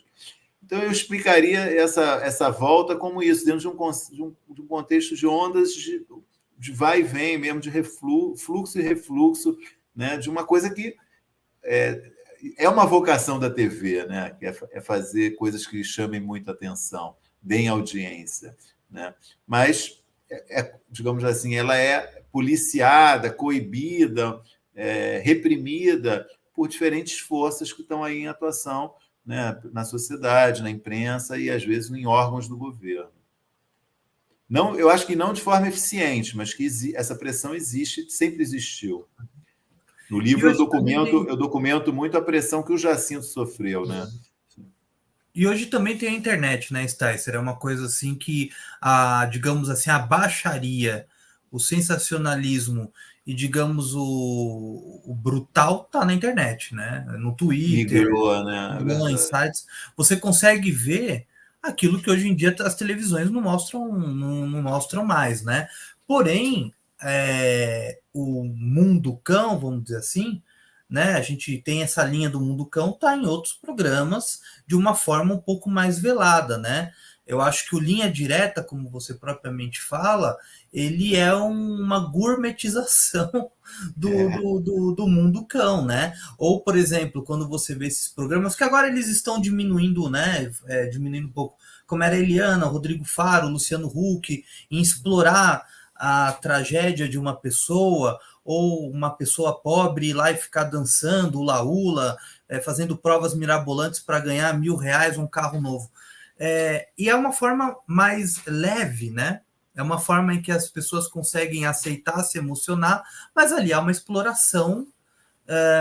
Então, eu explicaria essa volta como isso, dentro de um contexto de ondas de vai e vem, mesmo de fluxo e refluxo, né? De uma coisa que é uma vocação da TV, né? Que é fazer coisas que chamem muita atenção, deem audiência, né? Mas, digamos assim, ela é policiada, coibida, reprimida por diferentes forças que estão aí em atuação, né, na sociedade, na imprensa e, às vezes, em órgãos do governo. Não, eu acho que não de forma eficiente, mas que essa pressão existe, sempre existiu. No livro eu documento muito a pressão que o Jacinto sofreu, né? E hoje também tem a internet, né, Sticer? É uma coisa assim que, digamos assim, a baixaria, o sensacionalismo e, digamos, o brutal tá na internet, né? No Twitter, Migrou, né? em sites. Você consegue ver aquilo que hoje em dia as televisões não mostram mais, né? Porém, o mundo cão, vamos dizer assim, né? A gente tem essa linha do mundo cão, tá em outros programas de uma forma um pouco mais velada, né? Eu acho que o Linha Direta, como você propriamente fala, ele é uma gourmetização do mundo cão, né? Ou, por exemplo, quando você vê esses programas, que agora eles estão diminuindo, né? Diminuindo um pouco, como era a Eliana, o Rodrigo Faro, o Luciano Huck, em explorar a tragédia de uma pessoa, ou uma pessoa pobre ir lá e ficar dançando hula-hula, fazendo provas mirabolantes para ganhar R$1.000, um carro novo. E é uma forma mais leve, né? É uma forma em que as pessoas conseguem aceitar, se emocionar, mas ali há uma exploração,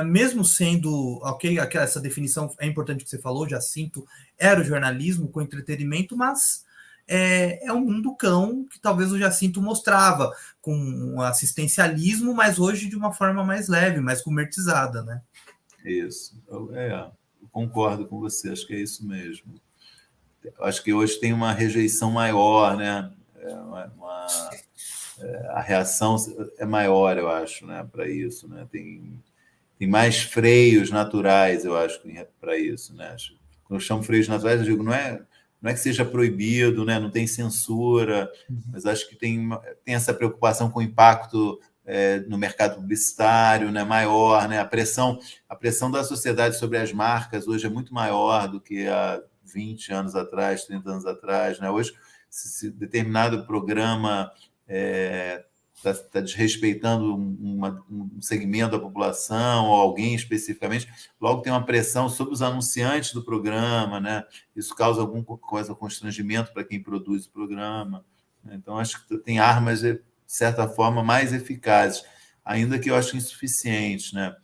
mesmo sendo, ok, essa definição é importante que você falou, Jacinto, era o jornalismo com entretenimento, mas é o mundo cão que talvez o Jacinto mostrava, com um assistencialismo, mas hoje de uma forma mais leve, mais gourmetizada, né? Isso. Eu concordo com você, acho que é isso mesmo. Eu acho que hoje tem uma rejeição maior, né? A reação é maior, eu acho, né, para isso, né? Tem mais freios naturais, eu acho, para isso, né? Quando eu chamo freios naturais, eu digo, não é que seja proibido, né? Não tem censura, mas acho que tem essa preocupação com o impacto no mercado publicitário, né, maior, né? A pressão da sociedade sobre as marcas hoje é muito maior do que há 20 anos atrás, 30 anos atrás, né? Hoje, se determinado programa está desrespeitando um segmento da população ou alguém especificamente, logo tem uma pressão sobre os anunciantes do programa, né? Isso causa algum constrangimento para quem produz o programa. Então, acho que tem armas, de certa forma, mais eficazes, ainda que eu acho insuficientes, né?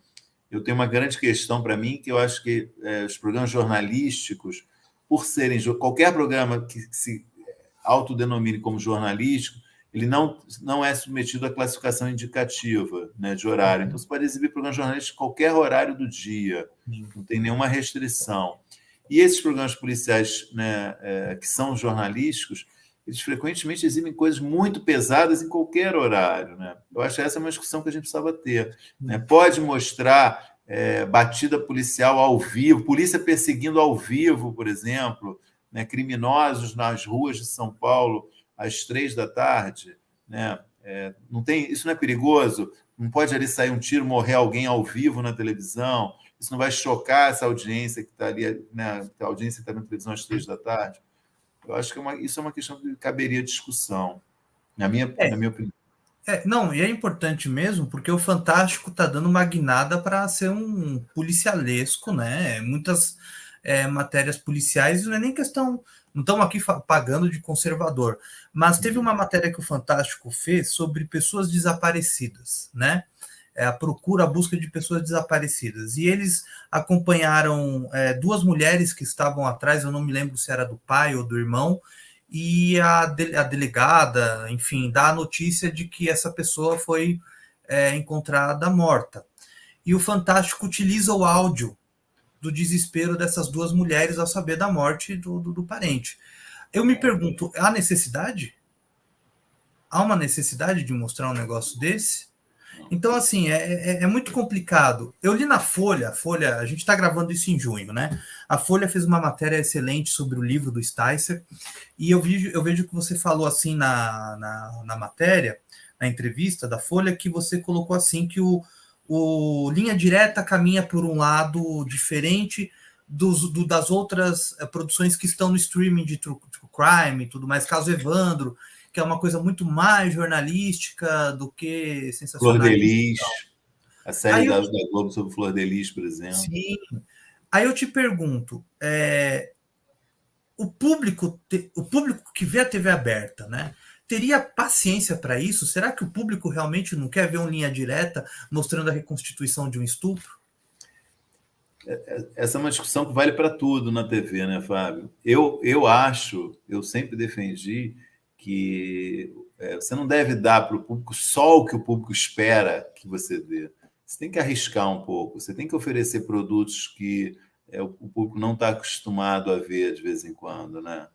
Eu tenho uma grande questão para mim, que eu acho que os programas jornalísticos, por serem... Qualquer programa que se autodenomine como jornalístico, ele não é submetido à classificação indicativa, né, de horário. Então, você pode exibir programas jornalísticos em qualquer horário do dia, não tem nenhuma restrição. E esses programas policiais, né, que são jornalísticos, eles frequentemente exibem coisas muito pesadas em qualquer horário, né? Eu acho que essa é uma discussão que a gente precisava ter, né? Pode mostrar batida policial ao vivo, polícia perseguindo ao vivo, por exemplo, né, criminosos nas ruas de São Paulo às 3 da tarde, né? Não tem, isso não é perigoso? Não pode ali sair um tiro, morrer alguém ao vivo na televisão? Isso não vai chocar essa audiência que está ali, né? A audiência que está na televisão às 3 da tarde? Eu acho que isso é uma questão que caberia discussão, na minha opinião. Não, e é importante mesmo, porque o Fantástico está dando uma guinada para ser um policialesco, né? Muitas matérias policiais, não é nem questão. Não estamos aqui pagando de conservador, mas teve uma matéria que o Fantástico fez sobre pessoas desaparecidas, né? A procura, a busca de pessoas desaparecidas. E eles acompanharam duas mulheres que estavam atrás, eu não me lembro se era do pai ou do irmão, e a delegada, enfim, dá a notícia de que essa pessoa foi encontrada morta. E o Fantástico utiliza o áudio do desespero dessas duas mulheres ao saber da morte do parente. Eu me pergunto, há necessidade? Há uma necessidade de mostrar um negócio desse? Então, assim, é muito complicado. Eu li na Folha, a gente está gravando isso em junho, né? A Folha fez uma matéria excelente sobre o livro do Sticer, e eu vejo que você falou assim na matéria, na entrevista da Folha, que você colocou assim que o Linha Direta caminha por um lado diferente das outras produções que estão no streaming de True Crime e tudo mais, caso Evandro, que é uma coisa muito mais jornalística do que Flor de sensacionalista. Lis, a série Aí eu, da Globo sobre Flor de Lis, por exemplo. sim, aí eu te pergunto, o público que vê a TV aberta, né? Teria paciência para isso? Será que o público realmente não quer ver uma linha direta mostrando a reconstituição de um estupro? Essa é uma discussão que vale para tudo na TV, né, Fábio? Eu sempre defendi que você não deve dar para o público só o que o público espera que você dê. Você tem que arriscar um pouco, você tem que oferecer produtos que o público não está acostumado a ver de vez em quando, né?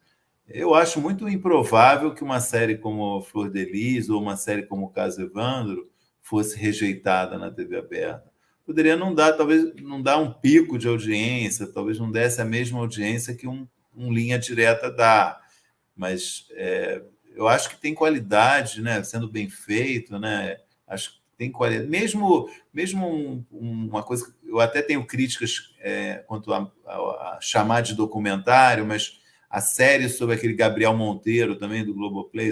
Eu acho muito improvável que uma série como Flor de Lis ou uma série como o Caso Evandro fosse rejeitada na TV aberta. Poderia não dar, talvez não dar um pico de audiência, talvez não desse a mesma audiência que um linha direta dá, mas eu acho que tem qualidade, né? Sendo bem feito, né? Acho que tem qualidade. Mesmo uma coisa, eu até tenho críticas quanto a chamar de documentário, mas a série sobre aquele Gabriel Monteiro, também do Globoplay,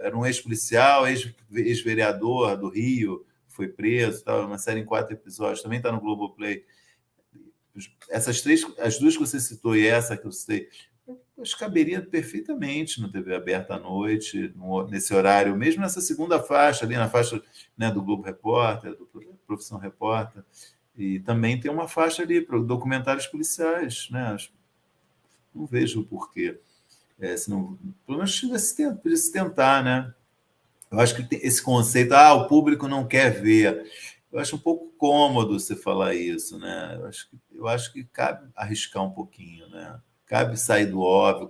era um ex-policial, ex-vereador do Rio, foi preso, uma série em 4 episódios, também está no Globoplay. As duas que você citou e essa que eu citei, acho que caberia perfeitamente no TV aberta à noite, nesse horário, mesmo nessa segunda faixa, ali na faixa, né, do Globo Repórter, do Profissão Repórter, e também tem uma faixa ali para documentários policiais, né? Não vejo o porquê. Se não, pelo menos podia se tentar, né? Eu acho que esse conceito, o público não quer ver. Eu acho um pouco cômodo você falar isso, né? Eu acho que cabe arriscar um pouquinho, né? Cabe sair do óbvio,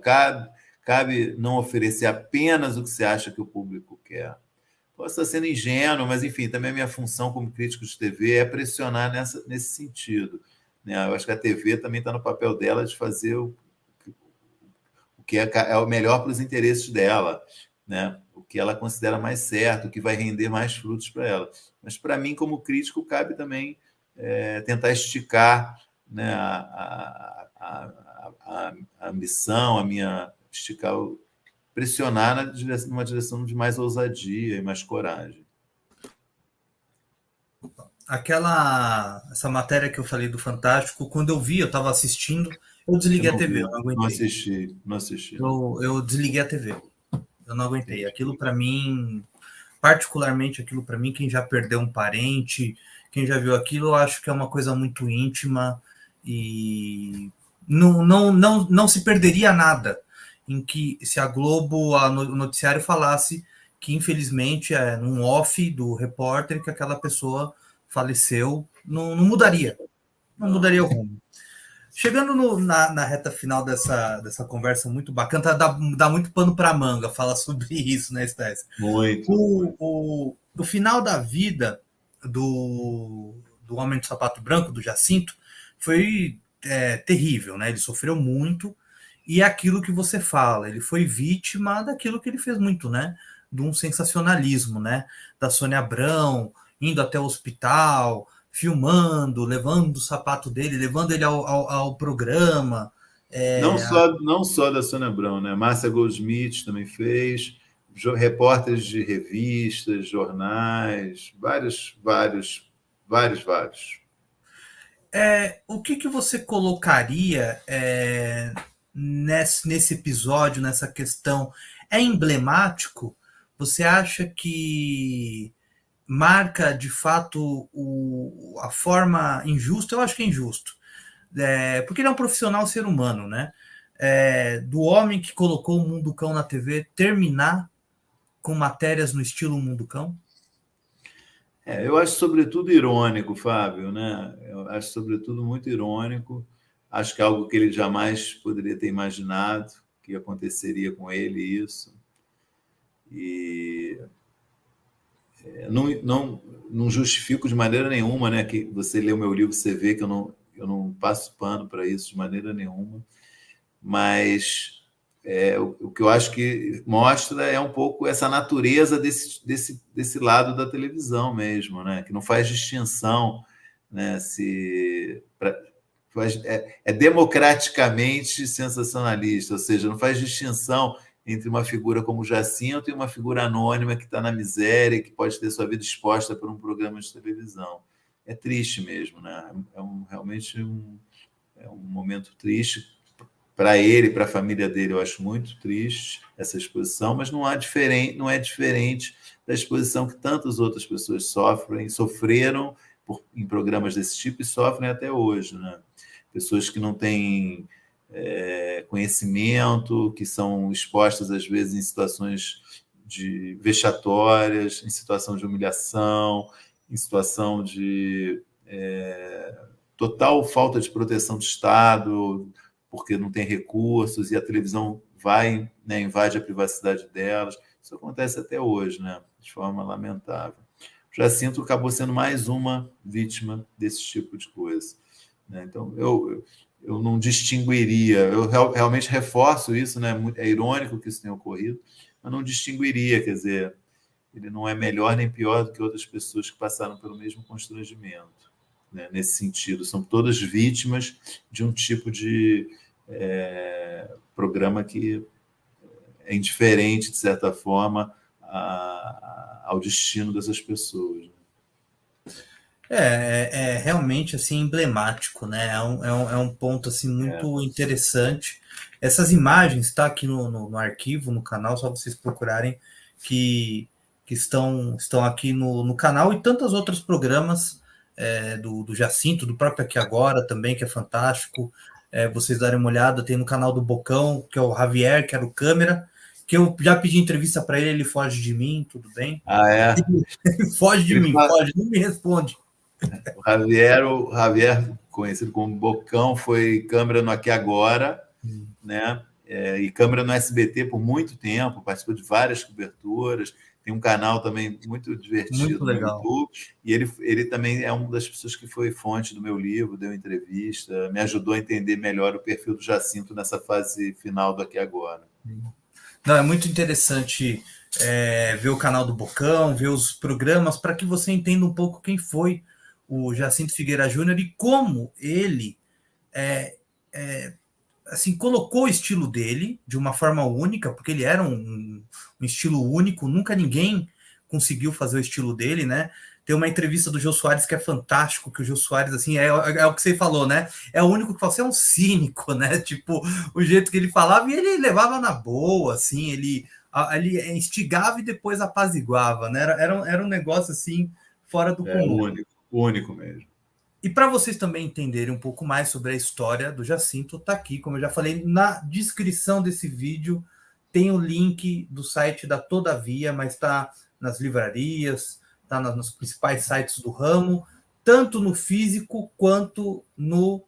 cabe não oferecer apenas o que você acha que o público quer. Posso estar sendo ingênuo, mas, enfim, também a minha função como crítico de TV é pressionar nesse sentido, né? Eu acho que a TV também está no papel dela de fazer o que é o melhor para os interesses dela, né? O que ela considera mais certo, o que vai render mais frutos para ela. Mas, para mim, como crítico, cabe também tentar esticar, né, a ambição, esticar, pressionar numa direção de mais ousadia e mais coragem. Essa matéria que eu falei do Fantástico, quando eu vi, eu estava assistindo, eu desliguei a TV, eu não aguentei. Não assisti. Eu desliguei a TV, eu não aguentei. Aquilo para mim, particularmente aquilo para mim, quem já perdeu um parente, quem já viu aquilo, eu acho que é uma coisa muito íntima e não se perderia nada em que se a Globo, o noticiário falasse que infelizmente num off do repórter que aquela pessoa faleceu, não mudaria. Não mudaria o rumo. Chegando na reta final dessa conversa muito bacana, dá muito pano para manga falar sobre isso, né, Stés? Muito. O final da vida do Homem de Sapato Branco, do Jacinto, foi terrível, né? Ele sofreu muito e é aquilo que você fala, ele foi vítima daquilo que ele fez muito, né? De um sensacionalismo, né? Da Sônia Abrão, indo até o hospital, filmando, levando o sapato dele, levando ele ao programa. Não só da Sônia Abrão, né? Márcia Goldsmith também fez, repórteres de revistas, jornais, vários. O que você colocaria nesse episódio, nessa questão? É emblemático? Você acha que marca de fato a forma injusta? Eu acho que é injusto. Porque ele é um profissional ser humano, né? Do homem que colocou o Munducão na TV terminar com matérias no estilo Munducão? Eu acho sobretudo irônico, Fábio, né? Eu acho sobretudo muito irônico. Acho que é algo que ele jamais poderia ter imaginado que aconteceria com ele isso. E não justifico de maneira nenhuma, né? Que você lê o meu livro, você vê que eu não passo pano para isso de maneira nenhuma. Mas o que eu acho que mostra é um pouco essa natureza desse lado da televisão mesmo, né? Que não faz distinção, né? É democraticamente sensacionalista, ou seja, não faz distinção entre uma figura como Jacinto e uma figura anônima que está na miséria e que pode ter sua vida exposta por um programa de televisão. É triste mesmo, né? Realmente é um momento triste para ele, para a família dele. Eu acho muito triste essa exposição, mas não é diferente da exposição que tantas outras pessoas sofreram em programas desse tipo e sofrem até hoje, né? Pessoas que não têm conhecimento, que são expostas às vezes em situações vexatórias, em situação de humilhação, em situação de total falta de proteção do Estado, porque não tem recursos e a televisão vai, né, invade a privacidade delas. Isso acontece até hoje, né, de forma lamentável. Jacinto acabou sendo mais uma vítima desse tipo de coisa, né? Então, eu não distinguiria, eu realmente reforço isso, né? É irônico que isso tenha ocorrido, mas não distinguiria, quer dizer, ele não é melhor nem pior do que outras pessoas que passaram pelo mesmo constrangimento, né? Nesse sentido, são todas vítimas de um tipo de programa que é indiferente, de certa forma, ao destino dessas pessoas. Realmente assim emblemático, né? É um ponto assim muito interessante. Essas imagens está aqui no arquivo, no canal, só vocês procurarem que estão aqui no canal e tantos outros programas do Jacinto, do próprio Aqui Agora também, que é fantástico. vocês darem uma olhada. Tem no canal do Bocão, que é o Javier, que era o câmera, que eu já pedi entrevista para ele, ele foge de mim, tudo bem. Ah, é? Foge de Ele mim, fala, foge, não me responde. o Javier, conhecido como Bocão, foi câmera no Aqui Agora, né? E câmera no SBT por muito tempo, participou de várias coberturas, tem um canal também muito Muito divertido no legal. YouTube, e ele também é uma das pessoas que foi fonte do meu livro, deu entrevista, me ajudou a entender melhor o perfil do Jacinto nessa fase final do Aqui Agora. Não, é muito interessante ver o canal do Bocão, ver os programas, para que você entenda um pouco quem foi o Jacinto Figueira Júnior e como ele assim, colocou o estilo dele de uma forma única, porque ele era um estilo único, nunca ninguém conseguiu fazer o estilo dele, né? Tem uma entrevista do Jô Soares que é fantástico, que o Jô Soares, assim, é o que você falou, né? É o único que fala, você é um cínico, né? Tipo, o jeito que ele falava, e ele levava na boa, assim, ele instigava e depois apaziguava, né? Era um negócio, assim, fora do comum. Único mesmo. E para vocês também entenderem um pouco mais sobre a história do Jacinto, tá aqui, como eu já falei, na descrição desse vídeo tem o link do site da Todavia, mas está nas livrarias, está nos principais sites do ramo, tanto no físico quanto no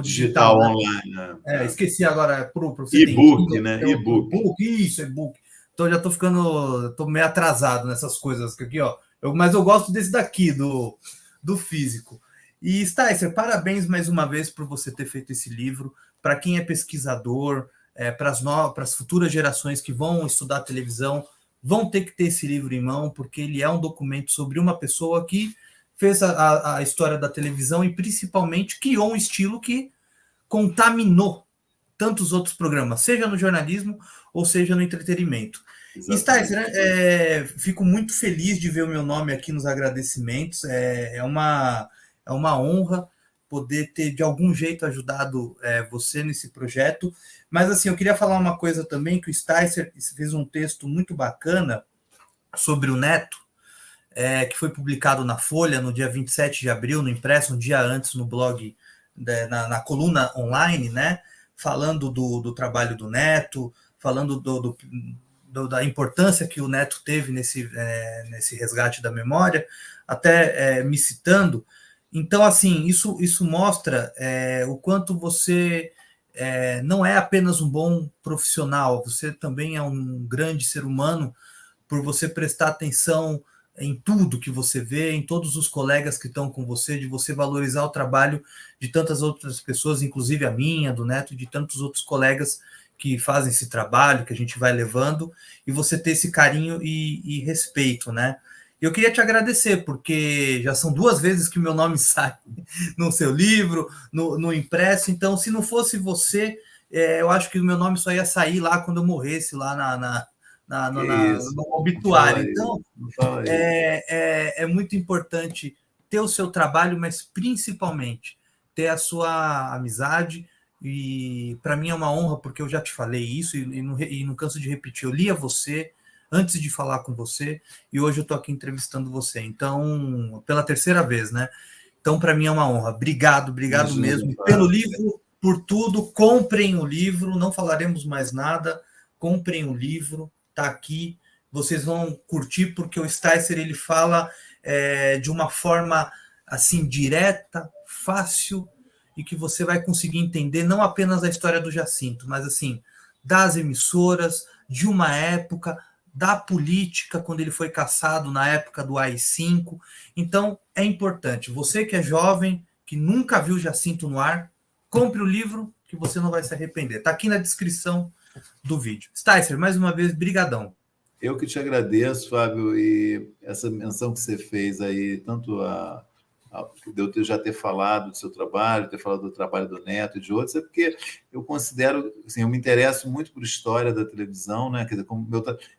digital, né? Online, né? Esqueci agora, para você tem E-book, Kindle, né? tem o E-book. e-book, isso, e-book. Então já tô meio atrasado nessas coisas aqui, ó. Mas eu gosto desse daqui, do físico. E Sticer, parabéns mais uma vez por você ter feito esse livro. Para quem é pesquisador, para as futuras gerações que vão estudar televisão, vão ter que ter esse livro em mão, porque ele é um documento sobre uma pessoa que fez a história da televisão e principalmente criou um estilo que contaminou tantos outros programas, seja no jornalismo ou seja no entretenimento. E Sticer, fico muito feliz de ver o meu nome aqui nos agradecimentos. É uma honra poder ter de algum jeito ajudado você nesse projeto. Mas assim, eu queria falar uma coisa também, que o Sticer fez um texto muito bacana sobre o Neto, que foi publicado na Folha no dia 27 de abril, no impresso, um dia antes no blog, na coluna online, né? Falando do trabalho do Neto, falando da importância que o Neto teve nesse resgate da memória, até me citando. Então, assim, isso mostra o quanto você não é apenas um bom profissional, você também é um grande ser humano por você prestar atenção em tudo que você vê, em todos os colegas que estão com você, de você valorizar o trabalho de tantas outras pessoas, inclusive a minha, do Neto, e de tantos outros colegas que fazem esse trabalho, que a gente vai levando, e você ter esse carinho e respeito, né? Eu queria te agradecer, porque já são 2 vezes que o meu nome sai no seu livro, no impresso, então se não fosse você, eu acho que o meu nome só ia sair lá quando eu morresse, lá no obituário. Então, é muito importante ter o seu trabalho, mas principalmente ter a sua amizade. E para mim é uma honra, porque eu já te falei isso e não canso de repetir. Eu lia você antes de falar com você e hoje eu estou aqui entrevistando você. Então, pela 3ª vez, né? Então, para mim é uma honra. Obrigado mesmo. E pelo livro, por tudo. Comprem o livro, não falaremos mais nada. Comprem o livro, tá aqui. Vocês vão curtir, porque o Sticer ele fala de uma forma assim direta, fácil, e que você vai conseguir entender não apenas a história do Jacinto, mas assim das emissoras, de uma época, da política, quando ele foi caçado na época do AI-5. Então, é importante. Você que é jovem, que nunca viu Jacinto no ar, compre o livro, que você não vai se arrepender. Está aqui na descrição do vídeo. Sticer, mais uma vez, brigadão. Eu que te agradeço, Fábio, e essa menção que você fez aí, tanto de eu já ter falado do seu trabalho, ter falado do trabalho do Neto e de outros, é porque eu considero, assim, eu me interesso muito por história da televisão, né? Quer dizer,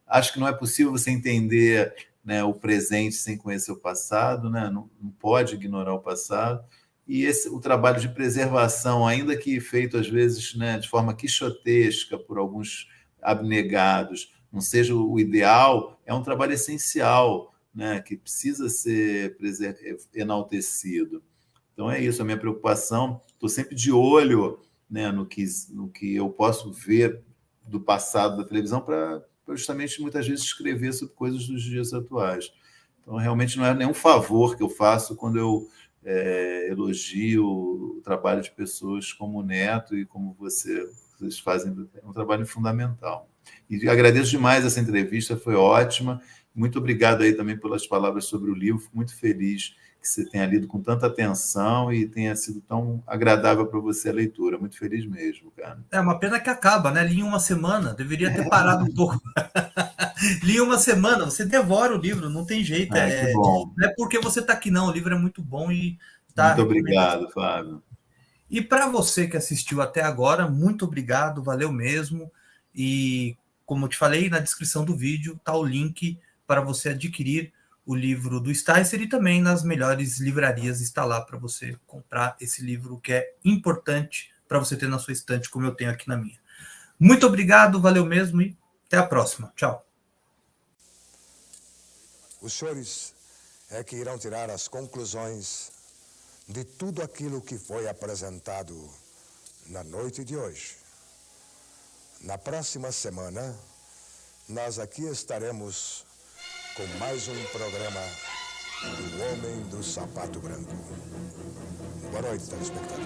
acho que não é possível você entender, né, o presente sem conhecer o passado, né? Não pode ignorar o passado. E o trabalho de preservação, ainda que feito às vezes, né, de forma quixotesca por alguns abnegados, não seja o ideal, é um trabalho essencial, né, que precisa ser enaltecido. Então é isso, a minha preocupação. Estou sempre de olho, né, no que eu posso ver do passado da televisão para justamente muitas vezes escrever sobre coisas dos dias atuais. Então realmente não é nenhum favor que eu faço quando eu elogio o trabalho de pessoas como o Neto e como vocês fazem, é um trabalho fundamental. E agradeço demais essa entrevista, foi ótima. Muito obrigado aí também pelas palavras sobre o livro, fico muito feliz que você tenha lido com tanta atenção e tenha sido tão agradável para você a leitura. Muito feliz mesmo, cara. É uma pena que acaba, né? Li em uma semana, deveria ter parado um pouco. Li uma semana, você devora o livro, não tem jeito. Que bom. Não é porque você está aqui, não. O livro é muito bom e está Muito recomendado. obrigado, Fábio. E para você que assistiu até agora, muito obrigado, valeu mesmo. E como eu te falei, na descrição do vídeo está o link para você adquirir o livro do Sticer e também nas melhores livrarias está lá para você comprar esse livro que é importante para você ter na sua estante, como eu tenho aqui na minha. Muito obrigado, valeu mesmo e até a próxima. Tchau. Os senhores é que irão tirar as conclusões de tudo aquilo que foi apresentado na noite de hoje. Na próxima semana, nós aqui estaremos com mais um programa do Homem do Sapato Branco. Boa noite, telespectador.